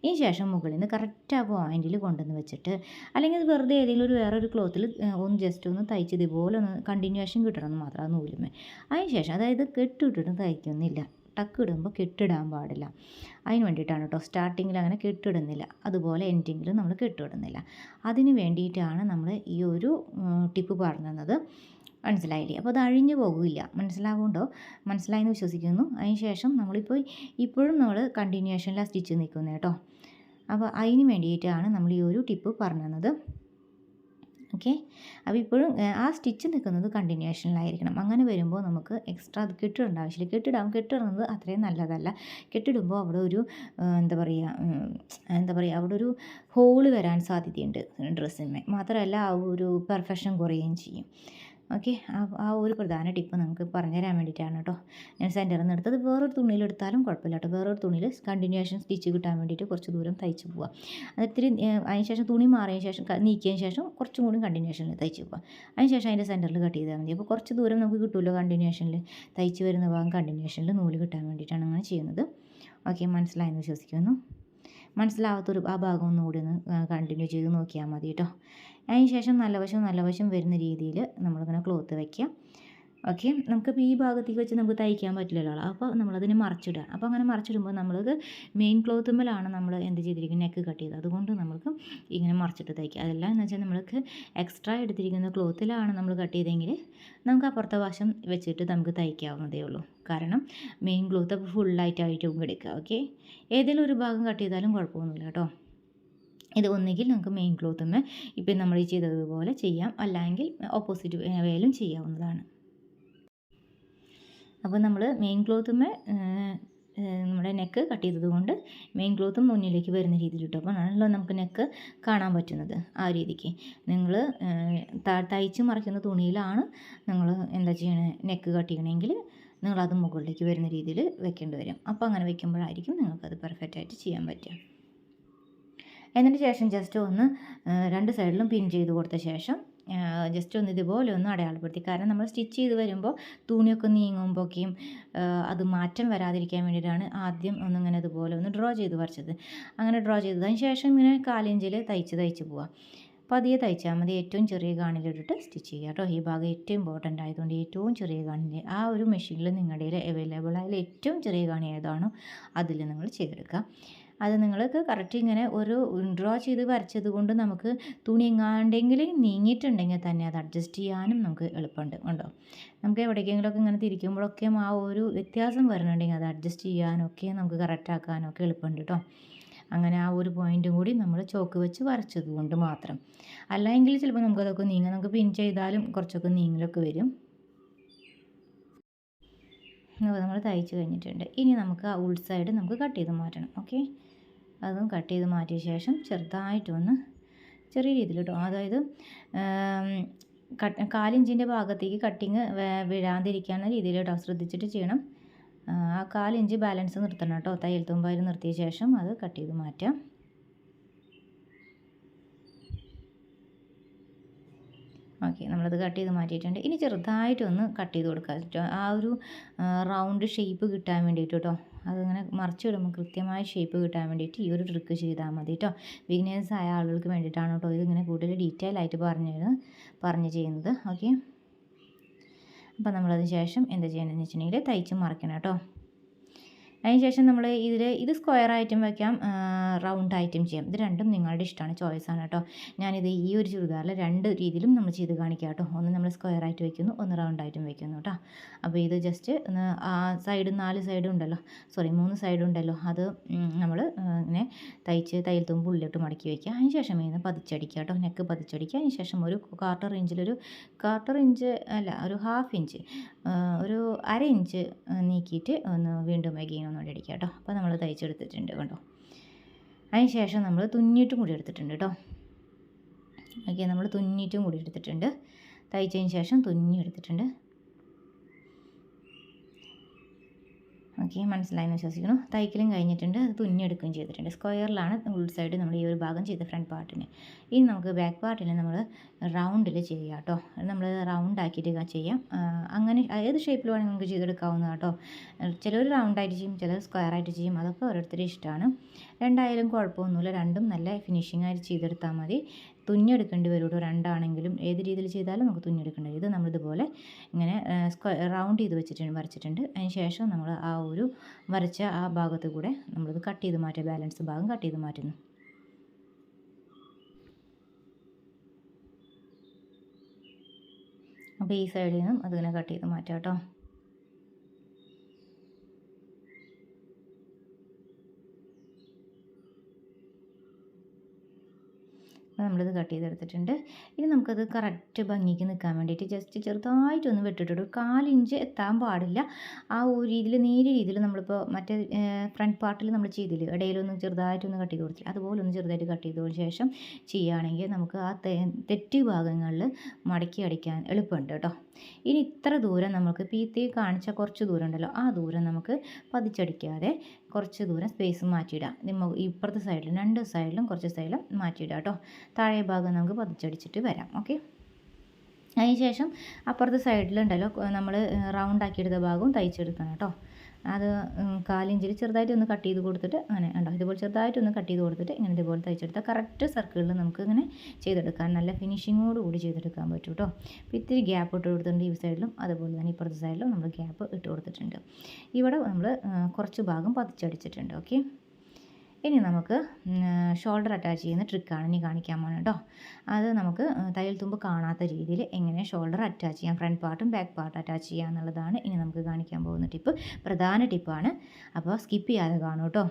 ഈ ശേഷം മുകളിൽ നിന്ന് കറക്റ്റ് ആ പോയിൻറ്റിൽ കൊണ്ടുവന്ന് വെച്ചിട്ട് അല്ലെങ്കിൽ അത് വെറുതെ ഏതെങ്കിലും വേറൊരു ക്ലോത്തിൽ ഒന്ന് ജസ്റ്റ് ഒന്ന് തയ്ച്ച് ഇതുപോലെ ഒന്ന് കണ്ടിന്യൂവേഷൻ കിട്ടണമെന്ന് മാത്രം ആ നൂലുമേ. അതിന് ശേഷം അതായത് കെട്ടിട്ടിട്ട് തയ്ക്കുന്നില്ല, ടക്ക് ഇടുമ്പോൾ കെട്ടിടാൻ പാടില്ല. അതിന് വേണ്ടിയിട്ടാണ് കേട്ടോ. സ്റ്റാർട്ടിങ്ങിൽ അങ്ങനെ കെട്ടിടുന്നില്ല, അതുപോലെ എൻഡിങ്ങിലും നമ്മൾ കെട്ടിടുന്നില്ല. അതിന് വേണ്ടിയിട്ടാണ് നമ്മൾ ഈ ഒരു ടിപ്പ് പറഞ്ഞു തന്നത്. മനസ്സിലായില്ലേ? അപ്പോൾ അത് അഴിഞ്ഞു പോകില്ല. മനസ്സിലായെന്ന് വിശ്വസിക്കുന്നു. അതിന് ശേഷം നമ്മളിപ്പോൾ ഇപ്പോഴും നമ്മൾ കണ്ടിന്യൂവേഷനിലാണ് സ്റ്റിച്ച് നിൽക്കുന്നത് കേട്ടോ. അപ്പോൾ അതിന് വേണ്ടിയിട്ടാണ് നമ്മൾ ഈ ഒരു ടിപ്പ് പറഞ്ഞു തന്നത്. ഓക്കെ, അപ്പോൾ ഇപ്പോഴും ആ സ്റ്റിച്ച് നിൽക്കുന്നത് കണ്ടിന്യൂവേഷനിലായിരിക്കണം. അങ്ങനെ വരുമ്പോൾ നമുക്ക് എക്സ്ട്രാ അത് കെട്ടിടേണ്ട ആവശ്യമില്ല. കെട്ടിടുന്നത് അത്രയും നല്ലതല്ല. കെട്ടിടുമ്പോൾ അവിടെ ഒരു എന്താ പറയുക അവിടെ ഒരു ഹോള് വരാൻ സാധ്യതയുണ്ട് ഡ്രസ്സിന്മേൽ. മാത്രമല്ല ആ ഒരു പെർഫെക്ഷൻ കുറയുകയും ചെയ്യും. ഓക്കെ, ആ ഒരു പ്രധാന ടിപ്പ് നമുക്ക് പറഞ്ഞു തരാൻ വേണ്ടിയിട്ടാണ് കേട്ടോ ഞാൻ സെൻറ്ററിൽ നിന്ന് എടുത്തത്. വേറൊരു തുണിയിലെടുത്താലും കുഴപ്പമില്ല കേട്ടോ. വേറൊരു തുണിയിൽ കണ്ടിന്യൂവേഷൻ സ്റ്റിച്ച് കിട്ടാൻ വേണ്ടിയിട്ട് കുറച്ച് ദൂരം തയ്ച്ച് പോവുക. അതിത്തിരി അതിന് ശേഷം തുണി മാറിയതിന് ശേഷം നീക്കിയതിന് ശേഷം കുറച്ചും കൂടി കണ്ടിന്യൂവേഷനിൽ തയ്ച്ച് പോവുക. അതിന് ശേഷം അതിൻ്റെ സെൻറ്ററിൽ കട്ട് ചെയ്താൽ മതി. അപ്പോൾ കുറച്ച് ദൂരം നമുക്ക് കിട്ടുമല്ലോ കണ്ടിന്യൂവേഷനിൽ. തയ്ച്ച് വരുന്ന ഭാഗം കണ്ടിന്യൂവേഷനിൽ നൂല് കിട്ടാൻ വേണ്ടിയിട്ടാണ് അങ്ങനെ ചെയ്യുന്നത്. ഓക്കെ, മനസ്സിലായെന്ന് വിശ്വസിക്കുന്നു. മനസ്സിലാവാത്തൊരു ആ ഭാഗം ഒന്നുകൂടി ഒന്ന് കണ്ടിന്യൂ ചെയ്ത് നോക്കിയാൽ മതി കേട്ടോ. അതിന് ശേഷം നല്ല വശം വരുന്ന രീതിയിൽ നമ്മളിങ്ങനെ ക്ലോത്ത് വയ്ക്കുക. ഓക്കെ, നമുക്കിപ്പോൾ ഈ ഭാഗത്തേക്ക് വെച്ച് നമുക്ക് തയ്ക്കാൻ പറ്റില്ലല്ലോ. അപ്പോൾ നമ്മളതിനെ മറിച്ചിടുക. അപ്പോൾ അങ്ങനെ മറിച്ചിടുമ്പോൾ നമ്മൾക്ക് മെയിൻ ക്ലോത്തുമ്മലാണ് നമ്മൾ എന്ത് ചെയ്തിരിക്കുന്നത്, നെക്ക് കട്ട് ചെയ്ത്. അതുകൊണ്ട് നമുക്ക് ഇങ്ങനെ മറിച്ചിട്ട് തയ്ക്കുക. അതെല്ലാം എന്ന് വെച്ചാൽ നമ്മൾക്ക് എക്സ്ട്രാ എടുത്തിരിക്കുന്ന ക്ലോത്തിലാണ് നമ്മൾ കട്ട് ചെയ്തെങ്കിൽ നമുക്ക് അപ്പുറത്തെ വശം വെച്ചിട്ട് നമുക്ക് തയ്ക്കാവുന്നതേ ഉള്ളൂ. കാരണം മെയിൻ ക്ലോത്ത് അപ്പോൾ ഫുള്ളായിട്ടായിട്ടും എടുക്കുക. ഓക്കെ, ഏതെങ്കിലും ഒരു ഭാഗം കട്ട് ചെയ്താലും കുഴപ്പമൊന്നുമില്ല കേട്ടോ. ഇത് ഒന്നുകിൽ നമുക്ക് മെയിൻ ക്ലോത്തുമ്മേ ഇപ്പം നമ്മൾ ഈ ചെയ്തതുപോലെ ചെയ്യാം, അല്ലെങ്കിൽ ഓപ്പോസിറ്റ് വേയിലും ചെയ്യാവുന്നതാണ്. അപ്പോൾ നമ്മൾ മെയിൻ ക്ലോത്തുമ്മേ നമ്മുടെ നെക്ക് കട്ട് ചെയ്തത് കൊണ്ട് മെയിൻ ക്ലോത്തും മുന്നിലേക്ക് വരുന്ന രീതിയിൽ ഇട്ടു. അപ്പോൾ ആണല്ലോ നമുക്ക് നെക്ക് കാണാൻ പറ്റുന്നത്. ആ രീതിക്ക് നിങ്ങൾ തയ്ച്ച് മറിക്കുന്ന തുണിയിലാണ് നിങ്ങൾ എന്താ ചെയ്യണേ, നെക്ക് കട്ട് ചെയ്യണമെങ്കിൽ നിങ്ങളത് മുകളിലേക്ക് വരുന്ന രീതിയിൽ വെക്കേണ്ടി വരും. അപ്പോൾ അങ്ങനെ വെക്കുമ്പോഴായിരിക്കും നിങ്ങൾക്കത് പെർഫെക്റ്റായിട്ട് ചെയ്യാൻ പറ്റുക. എന്നിട്ട് ശേഷം ജസ്റ്റ് ഒന്ന് രണ്ട് സൈഡിലും പിൻ ചെയ്ത് കൊടുത്ത ശേഷം ജസ്റ്റ് ഒന്ന് ഇതുപോലെ ഒന്ന് അടയാളപ്പെടുത്തി. കാരണം നമ്മൾ സ്റ്റിച്ച് ചെയ്ത് വരുമ്പോൾ തുണിയൊക്കെ നീങ്ങുമ്പോഴേക്കും അത് മാറ്റം വരാതിരിക്കാൻ വേണ്ടിയിട്ടാണ് ആദ്യം ഒന്നിങ്ങനെ ഇതുപോലെ ഒന്ന് ഡ്രോ ചെയ്ത് വരച്ചത്. അങ്ങനെ ഡ്രോ ചെയ്തതിന് ശേഷം ഇങ്ങനെ 1/4 ഇഞ്ചിൽ തയ്ച്ച് പോവാം. പതിയെ തയ്ച്ചാൽ മതി. ഏറ്റവും ചെറിയ ഗാണിലിട്ടിട്ട് സ്റ്റിച്ച് ചെയ്യുക കേട്ടോ. ഈ ഭാഗം ഏറ്റവും ഇമ്പോർട്ടൻ്റ് ആയതുകൊണ്ട് ഏറ്റവും ചെറിയ ഗാണിൽ ആ ഒരു മെഷീനിൽ നിങ്ങളുടെ അവൈലബിൾ ആയ ഏറ്റവും ചെറിയ ഗാണി ഏതാണോ അതിൽ നിങ്ങൾ ചെയ്തെടുക്കുക. അത് നിങ്ങൾക്ക് കറക്റ്റ് ഇങ്ങനെ ഒരു ഡ്രോ ചെയ്ത് വരച്ചത് കൊണ്ട് നമുക്ക് തുണി എങ്ങാണ്ടെങ്കിലും നീങ്ങിയിട്ടുണ്ടെങ്കിൽ തന്നെ അത് അഡ്ജസ്റ്റ് ചെയ്യാനും നമുക്ക് എളുപ്പമുണ്ട്. ഉണ്ടോ, നമുക്ക് എവിടേക്കെങ്കിലുമൊക്കെ ഇങ്ങനെ തിരിക്കുമ്പോഴൊക്കെ ആ ഒരു വ്യത്യാസം വരുന്നുണ്ടെങ്കിൽ അത് അഡ്ജസ്റ്റ് ചെയ്യാനൊക്കെ നമുക്ക് കറക്റ്റ് ആക്കാനൊക്കെ എളുപ്പമുണ്ട് കേട്ടോ. അങ്ങനെ ആ ഒരു പോയിൻറ്റും കൂടി നമ്മൾ ചോക്ക് വെച്ച് വരച്ചത് കൊണ്ട് മാത്രം. അല്ലെങ്കിൽ ചിലപ്പോൾ നമുക്കതൊക്കെ നീങ്ങാം. നമുക്ക് പിൻ ചെയ്താലും കുറച്ചൊക്കെ നീങ്ങലൊക്കെ വരും. നമ്മൾ തയ്ച്ച് കഴിഞ്ഞിട്ടുണ്ട്. ഇനി നമുക്ക് ആ ഉൾ സൈഡ് നമുക്ക് കട്ട് ചെയ്ത് മാറ്റണം. ഓക്കെ, അതും കട്ട് ചെയ്ത് മാറ്റിയ ശേഷം ചെറുതായിട്ടൊന്ന് ചെറിയ രീതിയിൽ കേട്ടോ, അതായത് 1/4 ഇഞ്ചിൻ്റെ ഭാഗത്തേക്ക് കട്ടിങ് വീഴാതിരിക്കുന്ന രീതിയിൽ കേട്ടോ ശ്രദ്ധിച്ചിട്ട് ചെയ്യണം. ആ 1/4 ഇഞ്ച് ബാലൻസ് നിർത്തണം കേട്ടോ. തയ്യൽ തുമ്പായി നിർത്തിയ ശേഷം അത് കട്ട് ചെയ്ത് മാറ്റാം. ഓക്കെ, നമ്മളത് കട്ട് ചെയ്ത് മാറ്റിയിട്ടുണ്ട്. ഇനി ചെറുതായിട്ടൊന്ന് കട്ട് ചെയ്ത് കൊടുക്കുക. ആ ഒരു റൗണ്ട് ഷേപ്പ് കിട്ടാൻ വേണ്ടിയിട്ട് കേട്ടോ. അതിങ്ങനെ മറിച്ചിടുമ്പോൾ കൃത്യമായ ഷേപ്പ് കിട്ടാൻ വേണ്ടിയിട്ട് ഈ ഒരു ട്രിക്ക് ചെയ്താൽ മതി കേട്ടോ. ബിഗിനേഴ്സ് ആയ ആളുകൾക്ക് വേണ്ടിയിട്ടാണ് കേട്ടോ ഇതിങ്ങനെ കൂടുതൽ ഡീറ്റെയിൽ ആയിട്ട് പറഞ്ഞ് ചെയ്യുന്നത്. ഓക്കെ, അപ്പോൾ നമ്മളതിന് ശേഷം എന്താ ചെയ്യേണ്ടതെന്ന് വെച്ചിട്ടുണ്ടെങ്കിൽ തയ്ച്ച് മറിക്കണം കേട്ടോ. അതിന് ശേഷം നമ്മൾ ഇത് സ്ക്വയർ ആയിട്ടും വയ്ക്കാം, റൗണ്ട് ആയിട്ടും ചെയ്യാം. ഇത് രണ്ടും നിങ്ങളുടെ ഇഷ്ടമാണ്, ചോയ്സാണ് കേട്ടോ. ഞാനിത് ഈ ഒരു ചുരിദാറിൽ 2 രീതിയിലും നമ്മൾ ചെയ്ത് കാണിക്കാം കേട്ടോ. ഒന്ന് നമ്മൾ സ്ക്വയർ ആയിട്ട് വയ്ക്കുന്നു, ഒന്ന് റൗണ്ട് ആയിട്ടും വയ്ക്കുന്നു കേട്ടോ. അപ്പോൾ ഇത് ജസ്റ്റ് ആ സൈഡ് 4 സൈഡും ഉണ്ടല്ലോ, 3 സൈഡും ഉണ്ടല്ലോ, അത് നമ്മൾ ഇങ്ങനെ തയ്യൽ തുമ്പ് ഉള്ളിലോട്ട് മടക്കി വയ്ക്കുക. അതിന് ശേഷം ഇതിന് പതിച്ചടിക്കുക കേട്ടോ, നെക്ക് പതിച്ചടിക്കുക. അതിന് ശേഷം ഒരു 1/4 ഇഞ്ച് അല്ല, ഒരു 1/2 ഇഞ്ച്, ഒരു 1/2 ഇഞ്ച് നീക്കിയിട്ട് ഒന്ന് വീണ്ടും ഒന്നുകൂടി അടിക്കുക കേട്ടോ. അപ്പോൾ നമ്മൾ തയ്ച്ചെടുത്തിട്ടുണ്ട് കണ്ടോ. അതിന് ശേഷം നമ്മൾ തുന്നിയിട്ടും കൂടി എടുത്തിട്ടുണ്ട് കേട്ടോ. ഓക്കെ, നമ്മൾ തുന്നിയിട്ടും കൂടി എടുത്തിട്ടുണ്ട്. തയ്ച്ചതിന് ശേഷം തുന്നി എടുത്തിട്ടുണ്ട്. ഓക്കെ, മനസ്സിലായെന്ന് വിശ്വസിക്കുന്നു. തയ്ക്കലും കഴിഞ്ഞിട്ടുണ്ട്, അത് തുന്നിയെടുക്കുകയും ചെയ്തിട്ടുണ്ട്. സ്ക്വയറിലാണ് ഉൾ സൈഡ് നമ്മൾ ഈ ഒരു ഭാഗം ചെയ്ത ഫ്രണ്ട് പാർട്ടിന്. ഇനി നമുക്ക് ബാക്ക് പാർട്ടിൽ നമ്മൾ റൗണ്ടിൽ ചെയ്യാം കേട്ടോ. നമ്മൾ റൗണ്ട് ആക്കിയിട്ട് ചെയ്യാം. അങ്ങനെ ഏത് ഷേപ്പിൽ വേണമെങ്കിൽ നമുക്ക് ചെയ്തെടുക്കാവുന്ന കേട്ടോ. ചിലർ റൗണ്ടായിട്ട് ചെയ്യും, ചിലർ സ്ക്വയർ ആയിട്ട് ചെയ്യും, അതൊക്കെ ഓരോരുത്തരുടെ ഇഷ്ടമാണ്. രണ്ടായാലും കുഴപ്പമൊന്നുമില്ല, രണ്ടും നല്ല ഫിനിഷിംഗ് ആയിട്ട് ചെയ്തെടുത്താൽ മതി. തുന്നിയെടുക്കേണ്ടി വരും കേട്ടോ, രണ്ടാണെങ്കിലും ഏത് രീതിയിൽ ചെയ്താലും നമുക്ക് തുന്നിയെടുക്കേണ്ടി വരും. ഇത് നമ്മളിതുപോലെ ഇങ്ങനെ റൗണ്ട് ചെയ്ത് വരച്ചിട്ടുണ്ട്. അതിന് ശേഷം നമ്മൾ ആ ഒരു വരച്ച ആ ഭാഗത്ത് കൂടെ നമ്മളിത് കട്ട് ചെയ്ത് മാറ്റുക, ബാലൻസ് ഭാഗം കട്ട് ചെയ്ത് മാറ്റുന്നു. അപ്പോൾ ഈ സൈഡിൽ നിന്നും അതിങ്ങനെ കട്ട് ചെയ്ത് മാറ്റാം കേട്ടോ. നമ്മളിത് കട്ട് ചെയ്തെടുത്തിട്ടുണ്ട്. ഇനി നമുക്കത് കറക്റ്റ് ഭംഗിക്ക് നിൽക്കാൻ വേണ്ടിയിട്ട് ജസ്റ്റ് ചെറുതായിട്ടൊന്ന് വെട്ടിട്ടിട്ട് 1/4 ഇഞ്ച് എത്താൻ പാടില്ല. ആ ഒരു രീതിയിൽ നേരിയ രീതിയിൽ നമ്മളിപ്പോൾ മറ്റേ ഫ്രണ്ട് പാർട്ടിൽ നമ്മൾ ചെയ്തില്ല, ഇടയിലൊന്ന് ചെറുതായിട്ടൊന്ന് കട്ട് ചെയ്ത് കൊടുത്തില്ല, അതുപോലെ ഒന്ന് ചെറുതായിട്ട് കട്ട് ചെയ്തതിന് ശേഷം ചെയ്യുകയാണെങ്കിൽ നമുക്ക് ആ തെറ്റ് ഭാഗങ്ങളിൽ മടക്കി അടിക്കാൻ എളുപ്പമുണ്ട് കേട്ടോ. ഇനി ഇത്ര ദൂരം നമുക്ക് പീത്തി കാണിച്ച കുറച്ച് ദൂരം ഉണ്ടല്ലോ, ആ ദൂരം നമുക്ക് പതിച്ചടിക്കാതെ കുറച്ച് ദൂരം സ്പേസ് മാറ്റിയിടാം. ഇപ്പുറത്തെ സൈഡിലും 2 സൈഡിലും കുറച്ച് സൈഡിലും മാറ്റിയിടാം കേട്ടോ. താഴെ ഭാഗം നമുക്ക് പതിച്ചടിച്ചിട്ട് വരാം. ഓക്കെ, അതിന് ശേഷം അപ്പുറത്തെ സൈഡിലുണ്ടല്ലോ നമ്മൾ റൗണ്ട് ആക്കിയെടുത്ത ഭാഗവും തയ്ച്ചെടുക്കണം കേട്ടോ. അത് 1/4 ഇഞ്ചിൽ ചെറുതായിട്ടൊന്ന് കട്ട് ചെയ്ത് കൊടുത്തിട്ട് അങ്ങനെ ഉണ്ടോ, ഇതുപോലെ ചെറുതായിട്ടൊന്ന് കട്ട് ചെയ്ത് കൊടുത്തിട്ട് ഇങ്ങനെ ഇതുപോലെ തയ്ച്ചെടുത്താൽ കറക്റ്റ് സർക്കിളിൽ നമുക്ക് ഇങ്ങനെ ചെയ്തെടുക്കാൻ നല്ല ഫിനിഷിങ്ങോട് കൂടി ചെയ്തെടുക്കാൻ പറ്റും കേട്ടോ. അപ്പോൾ ഇത്തിരി ഗ്യാപ്പ് ഇട്ട് കൊടുത്തിട്ടുണ്ട് ഈ സൈഡിലും, അതുപോലെ തന്നെ ഇപ്പുറത്തെ സൈഡിലും നമ്മൾ ഗ്യാപ്പ് ഇട്ട് കൊടുത്തിട്ടുണ്ട്. ഇവിടെ നമ്മൾ കുറച്ച് ഭാഗം പതിച്ചടിച്ചിട്ടുണ്ട്. ഓക്കെ, ഇനി നമുക്ക് ഷോൾഡർ അറ്റാച്ച് ചെയ്യുന്ന ട്രിക്കാണ് ഇനി കാണിക്കാൻ പോകുന്നത് കേട്ടോ. അത് നമുക്ക് തയ്യൽ തുമ്പ് കാണാത്ത രീതിയിൽ എങ്ങനെ ഷോൾഡർ അറ്റാച്ച് ചെയ്യാം, ഫ്രണ്ട് പാർട്ടും ബാക്ക് പാർട്ടും അറ്റാച്ച് ചെയ്യുക എന്നുള്ളതാണ് ഇനി നമുക്ക് കാണിക്കാൻ പോകുന്ന ടിപ്പ്. പ്രധാന ടിപ്പാണ്, അപ്പോൾ സ്കിപ്പ് ചെയ്യാതെ കാണൂ കേട്ടോ.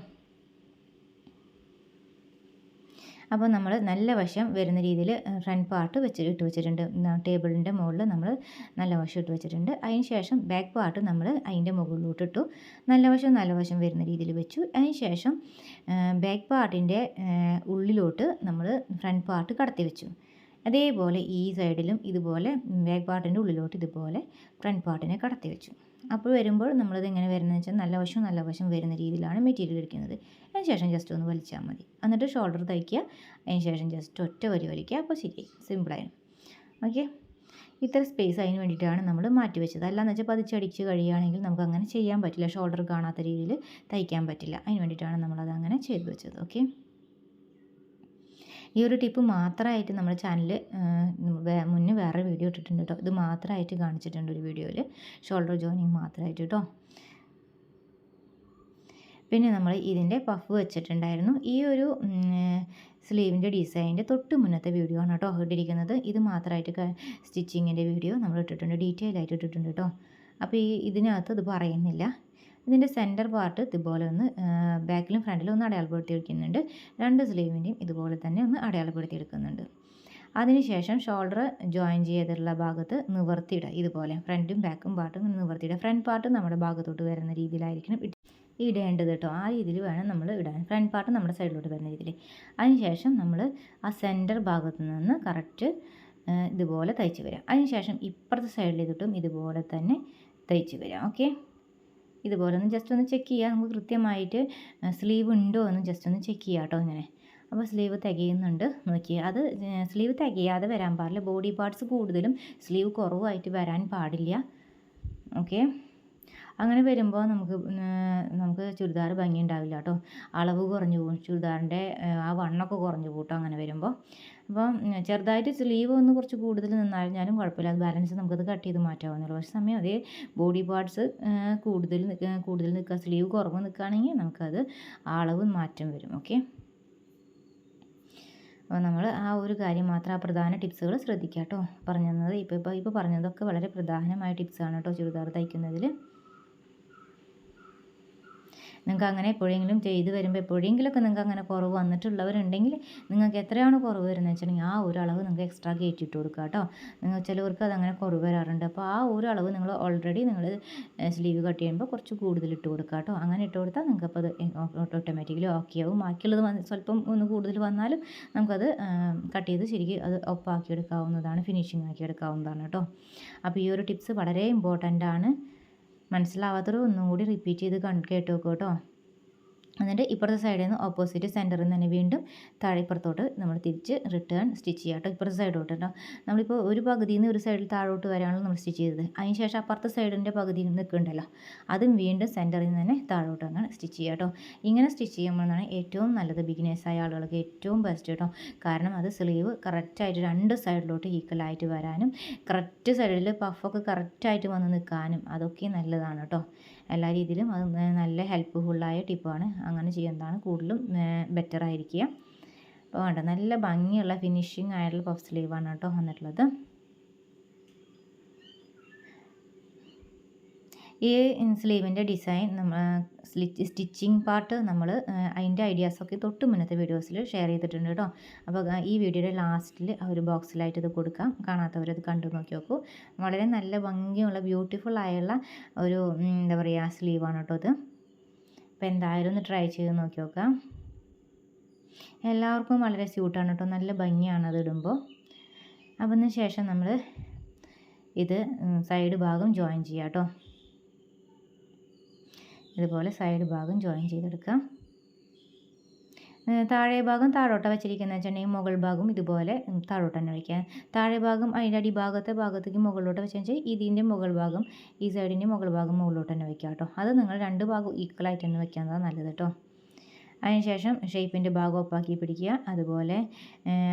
അപ്പോൾ നമ്മൾ നല്ല വശം വരുന്ന രീതിയിൽ ഫ്രണ്ട് പാർട്ട് ഇട്ട് വെച്ചിട്ടുണ്ട്. ടേബിളിൻ്റെ മുകളിൽ നമ്മൾ നല്ല വശം ഇട്ട് വെച്ചിട്ടുണ്ട്. അതിന് ശേഷം ബാക്ക് പാർട്ട് നമ്മൾ അതിൻ്റെ മുകളിലോട്ട് ഇട്ടു. നല്ല വശം വരുന്ന രീതിയിൽ വെച്ചു. അതിന് ശേഷം ബാക്ക് പാർട്ടിൻ്റെ ഉള്ളിലോട്ട് നമ്മൾ ഫ്രണ്ട് പാർട്ട് കടത്തി വെച്ചു. അതേപോലെ ഈ സൈഡിലും ഇതുപോലെ ബാക്ക് പാർട്ടിൻ്റെ ഉള്ളിലോട്ട് ഇതുപോലെ ഫ്രണ്ട് പാർട്ടിനെ കടത്തി വെച്ചു. അപ്പോൾ വരുമ്പോൾ നമ്മളത് എങ്ങനെ വരുന്നത് വെച്ചാൽ നല്ല വശം വരുന്ന രീതിയിലാണ് മെറ്റീരിയൽ എടുക്കുന്നത്. അതിന് ശേഷം ജസ്റ്റ് ഒന്ന് വലിച്ചാൽ മതി. എന്നിട്ട് ഷോൾഡർ തയ്ക്കുക. അതിന് ശേഷം ജസ്റ്റ് ഒറ്റ വലിക്കുക. അപ്പോൾ ശരി, സിമ്പിളായിരുന്നു. ഓക്കെ, ഇത്ര സ്പേസ് അതിന് വേണ്ടിയിട്ടാണ് നമ്മൾ മാറ്റി വെച്ചത്. അല്ലാന്ന് വെച്ചാൽ പതിച്ചടിച്ച് കഴിയുകയാണെങ്കിൽ നമുക്ക് അങ്ങനെ ചെയ്യാൻ പറ്റില്ല, ഷോൾഡർ കാണാത്ത രീതിയിൽ തയ്ക്കാൻ പറ്റില്ല. അതിന് വേണ്ടിയിട്ടാണ് നമ്മളത് അങ്ങനെ ചെയ്ത് വെച്ചത്. ഓക്കെ, ഈ ഒരു ടിപ്പ് മാത്രമായിട്ട് നമ്മുടെ ചാനലിൽ മുന്നേ വേറെ വീഡിയോ ഇട്ടിട്ടുണ്ട് കേട്ടോ. ഇത് മാത്രമായിട്ട് കാണിച്ചിട്ടുണ്ട് ഒരു വീഡിയോയിൽ, ഷോൾഡർ ജോയിനിങ് മാത്രമായിട്ട് കേട്ടോ. പിന്നെ നമ്മൾ ഇതിൻ്റെ പഫ് വെച്ചിട്ടുണ്ടായിരുന്നു. ഈ ഒരു സ്ലീവിൻ്റെ ഡിസൈനിൻ്റെ തൊട്ട് മുന്നത്തെ വീഡിയോ ആണ് കേട്ടോ ഇട്ടിരിക്കുന്നത്. ഇത് മാത്രമായിട്ട് സ്റ്റിച്ചിങ്ങിൻ്റെ വീഡിയോ നമ്മൾ ഇട്ടിട്ടുണ്ട്, ഡീറ്റെയിൽ ആയിട്ട് ഇട്ടിട്ടുണ്ട് കേട്ടോ. അപ്പോൾ ഇതിനകത്ത് ഇത് പറയുന്നില്ല. ഇതിൻ്റെ സെൻറ്റർ പാർട്ട് ഇതുപോലെ ഒന്ന് ബാക്കിലും ഫ്രണ്ടിലും ഒന്ന് അടയാളപ്പെടുത്തി എടുക്കുന്നുണ്ട്. 2 സ്ലീവിൻ്റെയും ഇതുപോലെ തന്നെ ഒന്ന് അടയാളപ്പെടുത്തി എടുക്കുന്നുണ്ട്. അതിനുശേഷം ഷോൾഡർ ജോയിൻ ചെയ്തിട്ടുള്ള ഭാഗത്ത് നിവർത്തിയിടുക. ഇതുപോലെ ഫ്രണ്ടും ബാക്കും പാർട്ടും നിവർത്തിയിടുക. ഫ്രണ്ട് പാർട്ട് നമ്മുടെ ഭാഗത്തോട്ട് വരുന്ന രീതിയിലായിരിക്കണം ഇടേണ്ടത് കേട്ടോ. ആ രീതിയിൽ വേണം നമ്മൾ ഇടാൻ. ഫ്രണ്ട് പാർട്ട് നമ്മുടെ സൈഡിലോട്ട് വരുന്ന രീതിയിൽ. അതിനുശേഷം നമ്മൾ ആ സെൻറ്റർ ഭാഗത്ത് നിന്ന് കറക്റ്റ് ഇതുപോലെ തയ്ച്ച് വരാം. അതിനുശേഷം ഇപ്പുറത്തെ സൈഡിൽ ഇതിട്ടും ഇതുപോലെ തന്നെ തയ്ച്ച് വരാം. ഓക്കെ, ഇതുപോലെ ഒന്ന് ജസ്റ്റ് ഒന്ന് ചെക്ക് ചെയ്യുക. നമുക്ക് കൃത്യമായിട്ട് സ്ലീവ് ഉണ്ടോ എന്ന് ജസ്റ്റ് ഒന്ന് ചെക്ക് ചെയ്യുക കേട്ടോ. ഇങ്ങനെ അപ്പോൾ സ്ലീവ് തികയുന്നുണ്ട് നോക്കിയാൽ. അത് സ്ലീവ് തികയാതെ വരാൻ പാടില്ല. ബോഡി പാർട്സ് കൂടുതലും സ്ലീവ് കുറവായിട്ട് വരാൻ പാടില്ല. ഓക്കെ, അങ്ങനെ വരുമ്പോൾ നമുക്ക് ചുരിദാർ ഭംഗി ഉണ്ടാവില്ല കേട്ടോ. അളവ് കുറഞ്ഞു പോകും, ചുരിദാറിൻ്റെ ആ വണ്ണമൊക്കെ കുറഞ്ഞു പോകും കേട്ടോ അങ്ങനെ വരുമ്പോൾ. അപ്പം ചെറുതായിട്ട് സ്ലീവ് ഒന്ന് കുറച്ച് കൂടുതൽ നിന്നാലും കുഴപ്പമില്ല, അത് ബാലൻസ് നമുക്കത് കട്ട് ചെയ്ത് മാറ്റാവുന്നുള്ളൂ. പക്ഷേ സമയം അതേ ബോഡി പാർട്സ് കൂടുതൽ നിൽക്കുക, സ്ലീവ് കുറവ് നിൽക്കുകയാണെങ്കിൽ നമുക്കത് അളവ് മാറ്റം വരും. ഓക്കെ, അപ്പോൾ നമ്മൾ ആ ഒരു കാര്യം മാത്രം, ആ പ്രധാന ടിപ്സുകൾ ശ്രദ്ധിക്കുക കേട്ടോ. പറഞ്ഞത് ഇപ്പോൾ പറഞ്ഞതൊക്കെ വളരെ പ്രധാനമായ ടിപ്സാണ് കേട്ടോ ചുരിദാർ തയ്ക്കുന്നതിൽ. നിങ്ങൾക്ക് അങ്ങനെ എപ്പോഴെങ്കിലും ചെയ്ത് വരുമ്പോൾ എപ്പോഴെങ്കിലുമൊക്കെ നിങ്ങൾക്ക് അങ്ങനെ കുറവ് വന്നിട്ടുള്ളവരുണ്ടെങ്കിൽ നിങ്ങൾക്ക് എത്രയാണ് കുറവ് വരുന്നത് വെച്ചിട്ടുണ്ടെങ്കിൽ ആ ഒരു അളവ് നിങ്ങൾക്ക് എക്സ്ട്രാ കയറ്റിയിട്ട് കൊടുക്കുക കേട്ടോ. ചിലവർക്ക് അതങ്ങനെ കുറവ് വരാറുണ്ട്. അപ്പോൾ ആ ഒരു അളവ് നിങ്ങൾ ഓൾറെഡി നിങ്ങൾ സ്ലീവ് കട്ട് ചെയ്യുമ്പോൾ കുറച്ച് കൂടുതൽ ഇട്ട് കൊടുക്കുക കേട്ടോ. അങ്ങനെ ഇട്ട് കൊടുത്താൽ നിങ്ങൾക്കപ്പോൾ അത് ഓട്ടോമാറ്റിക്കലി ഓക്കെ ആവും. ബാക്കിയുള്ളത് സ്വല്പം ഒന്ന് കൂടുതൽ വന്നാലും നമുക്കത് കട്ട് ചെയ്ത് ശരിക്കും അത് ഒപ്പാക്കി എടുക്കാവുന്നതാണ്, ഫിനിഷിംഗ് ആക്കി എടുക്കാവുന്നതാണ് കേട്ടോ. അപ്പോൾ ഈ ഒരു ടിപ്സ് വളരെ ഇമ്പോർട്ടൻ്റ് ആണ്. മനസ്സിലാവാത്തവർ ഒന്നും കൂടി റിപ്പീറ്റ് ചെയ്ത് കേട്ട് നോക്കുക കേട്ടോ. എന്നിട്ട് ഇപ്പുറത്തെ സൈഡിൽ നിന്ന് ഓപ്പോസിറ്റ് സെൻറ്ററിൽ നിന്ന് തന്നെ വീണ്ടും താഴെ ഇപ്പുറത്തോട്ട് നമ്മൾ തിരിച്ച് റിട്ടേൺ സ്റ്റിച്ച് ചെയ്യുക കേട്ടോ. ഇപ്പുറത്തെ സൈഡോട്ട് കേട്ടോ. നമ്മളിപ്പോൾ ഒരു പകുതിയിൽ നിന്ന് ഒരു സൈഡിൽ താഴോട്ട് വരാണല്ലോ നമ്മൾ സ്റ്റിച്ച് ചെയ്തത്. അതിന് ശേഷം അപ്പുറത്തെ സൈഡിൻ്റെ പകുതിയിൽ നിൽക്കുന്നുണ്ടല്ലോ, അതും വീണ്ടും സെൻറ്ററിൽ നിന്ന് തന്നെ താഴോട്ട് അങ്ങനെ സ്റ്റിച്ച് ചെയ്യുക കേട്ടോ. ഇങ്ങനെ സ്റ്റിച്ച് ചെയ്യുമ്പോഴാണ് ഏറ്റവും നല്ലത്, ബിഗിനേഴ്സായ ആളുകൾക്ക് ഏറ്റവും ബെസ്റ്റ് കേട്ടോ. കാരണം അത് സ്ലീവ് കറക്റ്റായിട്ട് രണ്ട് സൈഡിലോട്ട് ഈക്വലായിട്ട് വരാനും കറക്റ്റ് സൈഡിൽ പഫൊക്കെ കറക്റ്റായിട്ട് വന്ന് നിൽക്കാനും അതൊക്കെ നല്ലതാണ് കേട്ടോ. എല്ലാ രീതിയിലും അത് നല്ല ഹെൽപ്ഫുള്ളായ ടിപ്പാണ്. അങ്ങനെ ചെയ്യുന്നതാണ് കൂടുതലും ബെറ്റർ ആയിരിക്കുക. അപ്പോൾ വേണ്ട നല്ല ഭംഗിയുള്ള ഫിനിഷിങ് ആയിട്ടുള്ള പഫ് സ്ലീവാണ് കേട്ടോ വന്നിട്ടുള്ളത്. ഈ സ്ലീവിൻ്റെ ഡിസൈൻ സ്റ്റിച്ചിങ് പാർട്ട് നമ്മൾ അതിൻ്റെ ഐഡിയാസൊക്കെ തൊട്ട് മുന്നത്തെ വീഡിയോസിൽ ഷെയർ ചെയ്തിട്ടുണ്ട് കേട്ടോ. അപ്പോൾ ഈ വീഡിയോയുടെ ലാസ്റ്റിൽ ആ ഒരു ബോക്സിലായിട്ട് ഇത് കൊടുക്കാം, കാണാത്തവരത് കണ്ടു നോക്കി നോക്കൂ. വളരെ നല്ല ഭംഗിയുള്ള ബ്യൂട്ടിഫുൾ ആയുള്ള ഒരു എന്താ പറയുക സ്ലീവാണ് കേട്ടോ ഇത്. അപ്പോൾ എന്തായാലും ഒന്ന് ട്രൈ ചെയ്ത് നോക്കി നോക്കാം. എല്ലാവർക്കും വളരെ സ്യൂട്ടാണ് കേട്ടോ, നല്ല ഭംഗിയാണ് അത് ഇടുമ്പോൾ. അപ്പം അതിന് ശേഷം നമ്മൾ ഇത് സൈഡ് ഭാഗം ജോയിൻ ചെയ്യാം കേട്ടോ. ഇതുപോലെ സൈഡ് ഭാഗം ജോയിൻ ചെയ്തെടുക്കാം. താഴെ ഭാഗം താഴോട്ട് വെച്ചിരിക്കുന്നത് വെച്ചിട്ടുണ്ടെങ്കിൽ മുകൾ ഭാഗം ഇതുപോലെ താഴോട്ട് തന്നെ വയ്ക്കാം. താഴെ ഭാഗം അതിൻ്റെ ഭാഗത്തേക്ക് മുകളിലോട്ട് വെച്ചാൽ ഇതിൻ്റെ മുകൾ ഭാഗം ഈ സൈഡിൻ്റെ മുകൾ ഭാഗം മുകളിലോട്ട് തന്നെ വയ്ക്കാം കേട്ടോ. അത് നിങ്ങൾ രണ്ട് ഭാഗം ഈക്വലായിട്ട് തന്നെ വയ്ക്കാവുന്നതാണ് നല്ലത് കേട്ടോ. അതിനുശേഷം ഷേപ്പിൻ്റെ ഭാഗം ഒപ്പാക്കി പിടിക്കുക.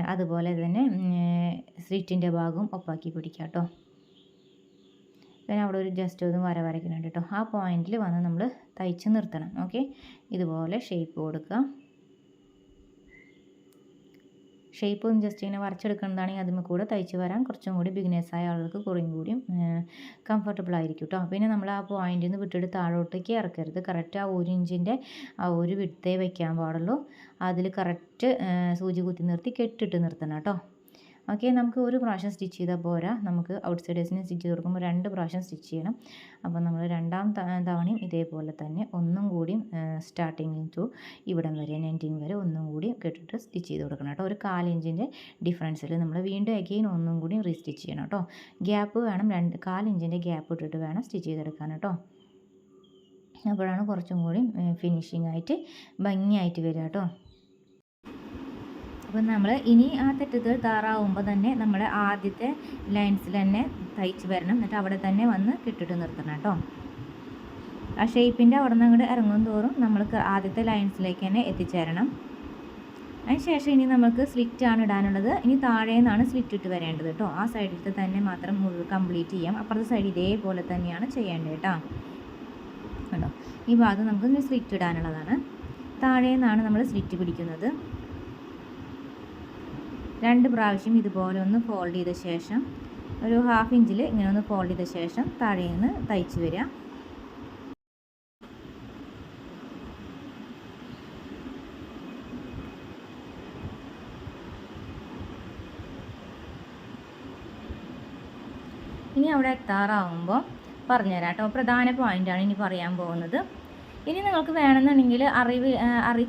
അതുപോലെ തന്നെ സ്ലിറ്റിൻ്റെ ഭാഗം ഒപ്പാക്കി പിടിക്കുക കേട്ടോ. പിന്നെ അവിടെ ഒരു ജസ്റ്റ് ഒന്ന് വരയ്ക്കുന്നുണ്ട് കേട്ടോ. ആ പോയിന്റിൽ വന്ന് നമ്മൾ തയ്ച്ച് നിർത്തണം. ഓക്കെ, ഇതുപോലെ ഷേപ്പ് കൊടുക്കുക. ഷേപ്പ് ഒന്ന് ജസ്റ്റ് ഇങ്ങനെ വരച്ചെടുക്കുന്നതാണെങ്കിൽ അതിന് കൂടെ തയ്ച്ച് വരാൻ കുറച്ചും കൂടി ബിഗിനേഴ്സായ ആളുകൾക്ക് കുറേയും കൂടിയും കംഫർട്ടബിൾ ആയിരിക്കും കേട്ടോ. പിന്നെ നമ്മൾ ആ പോയിന്റിൽ നിന്ന് വിട്ടിട്ട് താഴോട്ടേക്ക് ഇറക്കരുത്. കറക്റ്റ് ആ 1 ഇഞ്ചിൻ്റെ ആ ഒരു വിട്ടേ വയ്ക്കാൻ പാടുള്ളൂ. അതിൽ കറക്റ്റ് സൂചി കുത്തി നിർത്തി കെട്ടിട്ട് നിർത്തണം കേട്ടോ. ഓക്കെ, നമുക്ക് ഒരു പ്രാവശ്യം സ്റ്റിച്ച് ചെയ്താൽ പോരാ, നമുക്ക് ഔട്ട് സൈഡേഴ്സിന് സ്റ്റിച്ച് ചെയ്ത് കൊടുക്കുമ്പോൾ 2 പ്രാവശ്യം സ്റ്റിച്ച് ചെയ്യണം. അപ്പോൾ നമ്മൾ രണ്ടാം തവണയും ഇതേപോലെ തന്നെ ഒന്നും കൂടി സ്റ്റാർട്ടിങ് ടു ഇവിടം വരെ എൻഡിങ് വരെ ഒന്നും കൂടി കെട്ടിട്ട് സ്റ്റിച്ച് ചെയ്ത് കൊടുക്കണം കേട്ടോ. ഒരു 1/4 ഇഞ്ചിൻ്റെ ഡിഫറൻസിൽ നമ്മൾ വീണ്ടും അഗെയിൻ ഒന്നും കൂടി റീസ്റ്റിച്ച് ചെയ്യണം കേട്ടോ. ഗ്യാപ്പ് വേണം, 1/4 ഇഞ്ചിൻ്റെ ഗ്യാപ്പ് ഇട്ടിട്ട് വേണം സ്റ്റിച്ച് ചെയ്തെടുക്കാൻ കേട്ടോ. അപ്പോഴാണ് കുറച്ചും കൂടി ഫിനിഷിംഗ് ആയിട്ട് ഭംഗിയായിട്ട് വരിക കേട്ടോ. അപ്പം നമ്മൾ ഇനി ആ തെറ്റത്ത് താറാവുമ്പോൾ തന്നെ നമ്മുടെ ആദ്യത്തെ ലൈൻസിൽ തന്നെ തയ്ച്ച് വരണം. എന്നിട്ട് അവിടെ തന്നെ വന്ന് കെട്ടിട്ട് നിർത്തണം കേട്ടോ. ആ ഷേപ്പിൻ്റെ അവിടെ നിന്ന് അങ്ങോട്ട് ഇറങ്ങും തോറും നമ്മൾക്ക് ആദ്യത്തെ ലൈൻസിലേക്ക് തന്നെ എത്തിച്ചേരണം. അതിന് ശേഷം ഇനി നമുക്ക് സ്ലിറ്റാണ് ഇടാനുള്ളത്. ഇനി താഴെ നിന്നാണ് സ്ലിറ്റ് ഇട്ട് വരേണ്ടത് കേട്ടോ. ആ സൈഡിലത്തെ തന്നെ മാത്രം കംപ്ലീറ്റ് ചെയ്യാം. അപ്പുറത്തെ സൈഡ് ഇതേപോലെ തന്നെയാണ് ചെയ്യേണ്ടത് കേട്ടോ. കേട്ടോ, ഈ ഭാഗം നമുക്ക് സ്ലിറ്റ് ഇടാനുള്ളതാണ്. താഴെ നിന്നാണ് നമ്മൾ സ്ലിറ്റ് പിടിക്കുന്നത്. 2 പ്രാവശ്യം ഇതുപോലെ ഒന്ന് ഫോൾഡ് ചെയ്ത ശേഷം ഒരു 1/2 ഇഞ്ചിൽ ഇങ്ങനെ ഒന്ന് ഫോൾഡ് ചെയ്ത ശേഷം താഴെ നിന്ന് തയ്ച്ച് വരിക. ഇനി അവിടെ എത്താറാവുമ്പോൾ പറഞ്ഞുതരാം കേട്ടോ. പ്രധാന പോയിൻ്റാണ് ഇനി പറയാൻ പോകുന്നത്. ഇനി നിങ്ങൾക്ക് വേണമെന്നുണ്ടെങ്കിൽ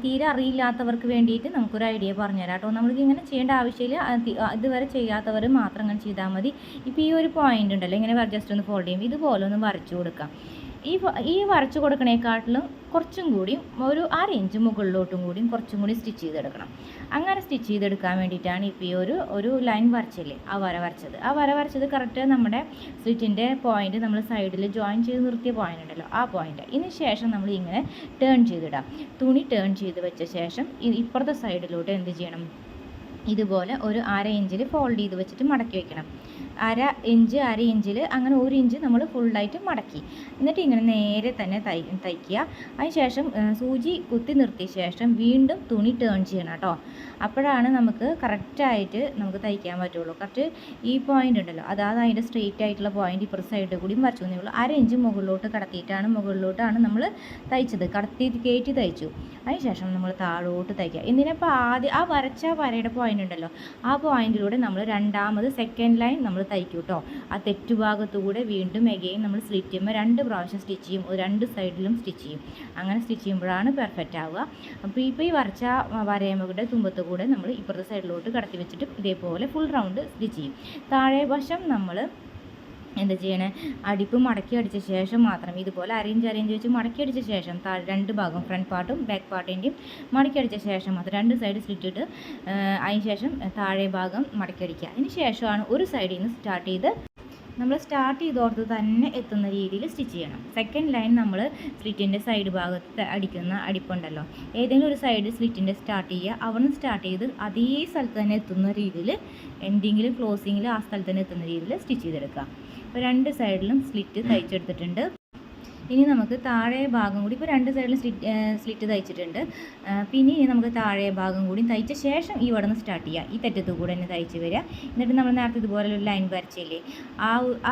തീരെ അറിയില്ലാത്തവർക്ക് വേണ്ടിയിട്ട് നമുക്കൊരു ഐഡിയ പറഞ്ഞുതരാം കേട്ടോ. നമ്മൾക്ക് ഇങ്ങനെ ചെയ്യേണ്ട ആവശ്യമില്ല. ഇതുവരെ ചെയ്യാത്തവർ മാത്രം അങ്ങനെ ചെയ്താൽ മതി. ഇപ്പോൾ ഈ ഒരു പോയിൻ്റ് ഉണ്ടല്ലോ, ഇങ്ങനെ ജസ്റ്റ് ഒന്ന് ഫോൾഡ് ചെയ്യും, ഇതുപോലെ ഒന്ന് വരച്ചു കൊടുക്കാം. ഈ വരച്ചു കൊടുക്കണേക്കാട്ടിലും കുറച്ചും കൂടി ഒരു 1/2 ഇഞ്ച് മുകളിലോട്ടും കൂടിയും കുറച്ചും കൂടി സ്റ്റിച്ച് ചെയ്തെടുക്കണം. അങ്ങനെ സ്റ്റിച്ച് ചെയ്തെടുക്കാൻ വേണ്ടിയിട്ടാണ് ഇപ്പോൾ ഈ ഒരു ലൈൻ വരച്ചില്ലേ, ആ വര വരച്ചത് കറക്റ്റ് നമ്മുടെ സ്ലിറ്റിൻ്റെ പോയിൻ്റ് നമ്മൾ സൈഡിൽ ജോയിൻ ചെയ്ത് നിർത്തിയ പോയിൻ്റ് ഉണ്ടല്ലോ, ആ പോയിൻ്റ്. ഇതിന് ശേഷം നമ്മൾ ഇങ്ങനെ ടേൺ ചെയ്തിടാം. തുണി ടേൺ ചെയ്ത് വെച്ച ശേഷം ഇപ്പുറത്തെ സൈഡിലോട്ട് എന്ത് ചെയ്യണം, ഇതുപോലെ ഒരു 1/2 ഇഞ്ചിൽ ഫോൾഡ് ചെയ്ത് വെച്ചിട്ട് മടക്കി വെക്കണം. 1/2 ഇഞ്ചിൽ അങ്ങനെ 1 ഇഞ്ച് നമ്മൾ ഫുള്ളായിട്ട് മടക്കി. എന്നിട്ട് ഇങ്ങനെ നേരെ തന്നെ തയ്ക്കുക. അതിനുശേഷം സൂചി കുത്തി നിർത്തിയ ശേഷം വീണ്ടും തുണി ടേൺ ചെയ്യണം കേട്ടോ. അപ്പോഴാണ് നമുക്ക് കറക്റ്റായിട്ട് നമുക്ക് തയ്ക്കാൻ പറ്റുള്ളൂ. കറക്റ്റ് ഈ പോയിൻ്റ് ഉണ്ടല്ലോ, അതായത് അതിൻ്റെ സ്ട്രെയിറ്റ് ആയിട്ടുള്ള പോയിൻ്റ് ഇപ്പുറത്തെ സൈഡിൽ കൂടി വരച്ചു തന്നേ ഉള്ളൂ. 1/2 ഇഞ്ച് മുകളിലോട്ടാണ് നമ്മൾ തയ്ച്ചത്, കയറ്റി തയ്ച്ചു. അതിനുശേഷം നമ്മൾ താഴോട്ട് തയ്ക്കുക. എന്തിനപ്പോൾ ആദ്യം ആ വരച്ച വരയുടെ പോയിൻ്റ് ഉണ്ടല്ലോ, ആ പോയിന്റിലൂടെ നമ്മൾ രണ്ടാമത് സെക്കൻഡ് ലൈൻ നമ്മൾ തയ്ക്കും കേട്ടോ. ആ തെറ്റുഭാഗത്തുകൂടെ വീണ്ടും എഗെയിൻ നമ്മൾ സ്ലിറ്റ് ചെയ്യുമ്പോൾ 2 പ്രാവശ്യം സ്റ്റിച്ച് ചെയ്യും, 2 സൈഡിലും സ്റ്റിച്ച് ചെയ്യും. അങ്ങനെ സ്റ്റിച്ച് ചെയ്യുമ്പോഴാണ് പെർഫെക്റ്റ് ആവുക. അപ്പോൾ ഈ വരച്ച വരയമ്മയുടെ തുമ്പത്ത് കൂടെ നമ്മൾ ഇപ്പുറത്തെ സൈഡിലോട്ട് കടത്തി വെച്ചിട്ട് ഇതേപോലെ ഫുൾ റൗണ്ട് സ്റ്റിച്ച് ചെയ്യും. താഴെ വശം നമ്മൾ എന്താ ചെയ്യണേ, അടിപ്പ് മടക്കി അടിച്ച ശേഷം മാത്രം ഇതുപോലെ അരയിഞ്ച് വെച്ച് മടക്കി അടിച്ച ശേഷം 2 ഭാഗം ഫ്രണ്ട് പാർട്ടും ബാക്ക് പാർട്ടിൻ്റെയും മടക്കി അടിച്ച ശേഷം മാത്രം 2 സൈഡ് സ്ലിറ്റ് ഇട്ട് അതിന് ശേഷം താഴെ ഭാഗം മടക്കി അടിക്കുക. അതിന് ശേഷമാണ് ഒരു സൈഡിൽ നിന്ന് സ്റ്റാർട്ട് ചെയ്തോർത്ത് തന്നെ എത്തുന്ന രീതിയിൽ സ്റ്റിച്ച് ചെയ്യണം. സെക്കൻഡ് ലൈൻ നമ്മൾ സ്ലിറ്റിൻ്റെ സൈഡ് ഭാഗത്ത് അടിക്കുന്ന അടിപ്പുണ്ടല്ലോ, ഏതെങ്കിലും ഒരു സൈഡ് സ്ലിറ്റിൻ്റെ സ്റ്റാർട്ട് ചെയ്യുക. അവിടെ നിന്ന് സ്റ്റാർട്ട് ചെയ്ത് അതേ സ്ഥലത്ത് തന്നെ എത്തുന്ന രീതിയിൽ എൻഡിങ്ങിലും ക്ലോസിങ്ങിലും ആ സ്ഥലത്ത് തന്നെ എത്തുന്ന രീതിയിൽ സ്റ്റിച്ച് ചെയ്തെടുക്കുക. അപ്പോൾ 2 സൈഡിലും സ്ലിറ്റ് തയ്ച്ചെടുത്തിട്ടുണ്ട്. ഇനി നമുക്ക് താഴെ ഭാഗം കൂടി, ഇപ്പോൾ 2 സൈഡിലും സ്ലിറ്റ് തയ്ച്ചിട്ടുണ്ട്. പിന്നെ ഇനി നമുക്ക് താഴെ ഭാഗം കൂടി തയ്ച്ച ശേഷം ഇവിടെ നിന്ന് സ്റ്റാർട്ട് ചെയ്യുക. ഈ തെറ്റത്തു കൂടെ തന്നെ തയ്ച്ച് വരിക. എന്നിട്ട് നമ്മൾ നേരത്തെ ഇതുപോലെ ഒരു ലൈൻ വരച്ചില്ലേ,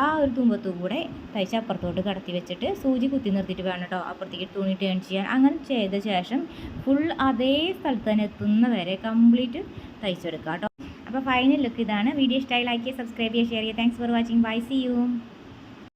ആ ഒരു തുമ്പത്തു കൂടെ തയ്ച്ച് അപ്പുറത്തോട്ട് കടത്തി വെച്ചിട്ട് സൂചി കുത്തി നിർത്തിയിട്ട് വേണം കേട്ടോ അപ്പുറത്തേക്ക് തുണി ടേൺ ചെയ്യാൻ. അങ്ങനെ ചെയ്ത ശേഷം ഫുൾ അതേ സ്ഥലത്ത് തന്നെ എത്തുന്ന വരെ കംപ്ലീറ്റ് തയ്ച്ചെടുക്കുക കേട്ടോ. അപ്പോൾ ഫൈനൽ ലുക്ക് ഇതാണ്. വീഡിയോ ഇഷ്ടമായി ലൈക്ക് ചെയ്യുക, സബ്സ്ക്രൈബ് ചെയ്യുക, ഷെയർ ചെയ്യുക. Thanks for watching. Bye, see U.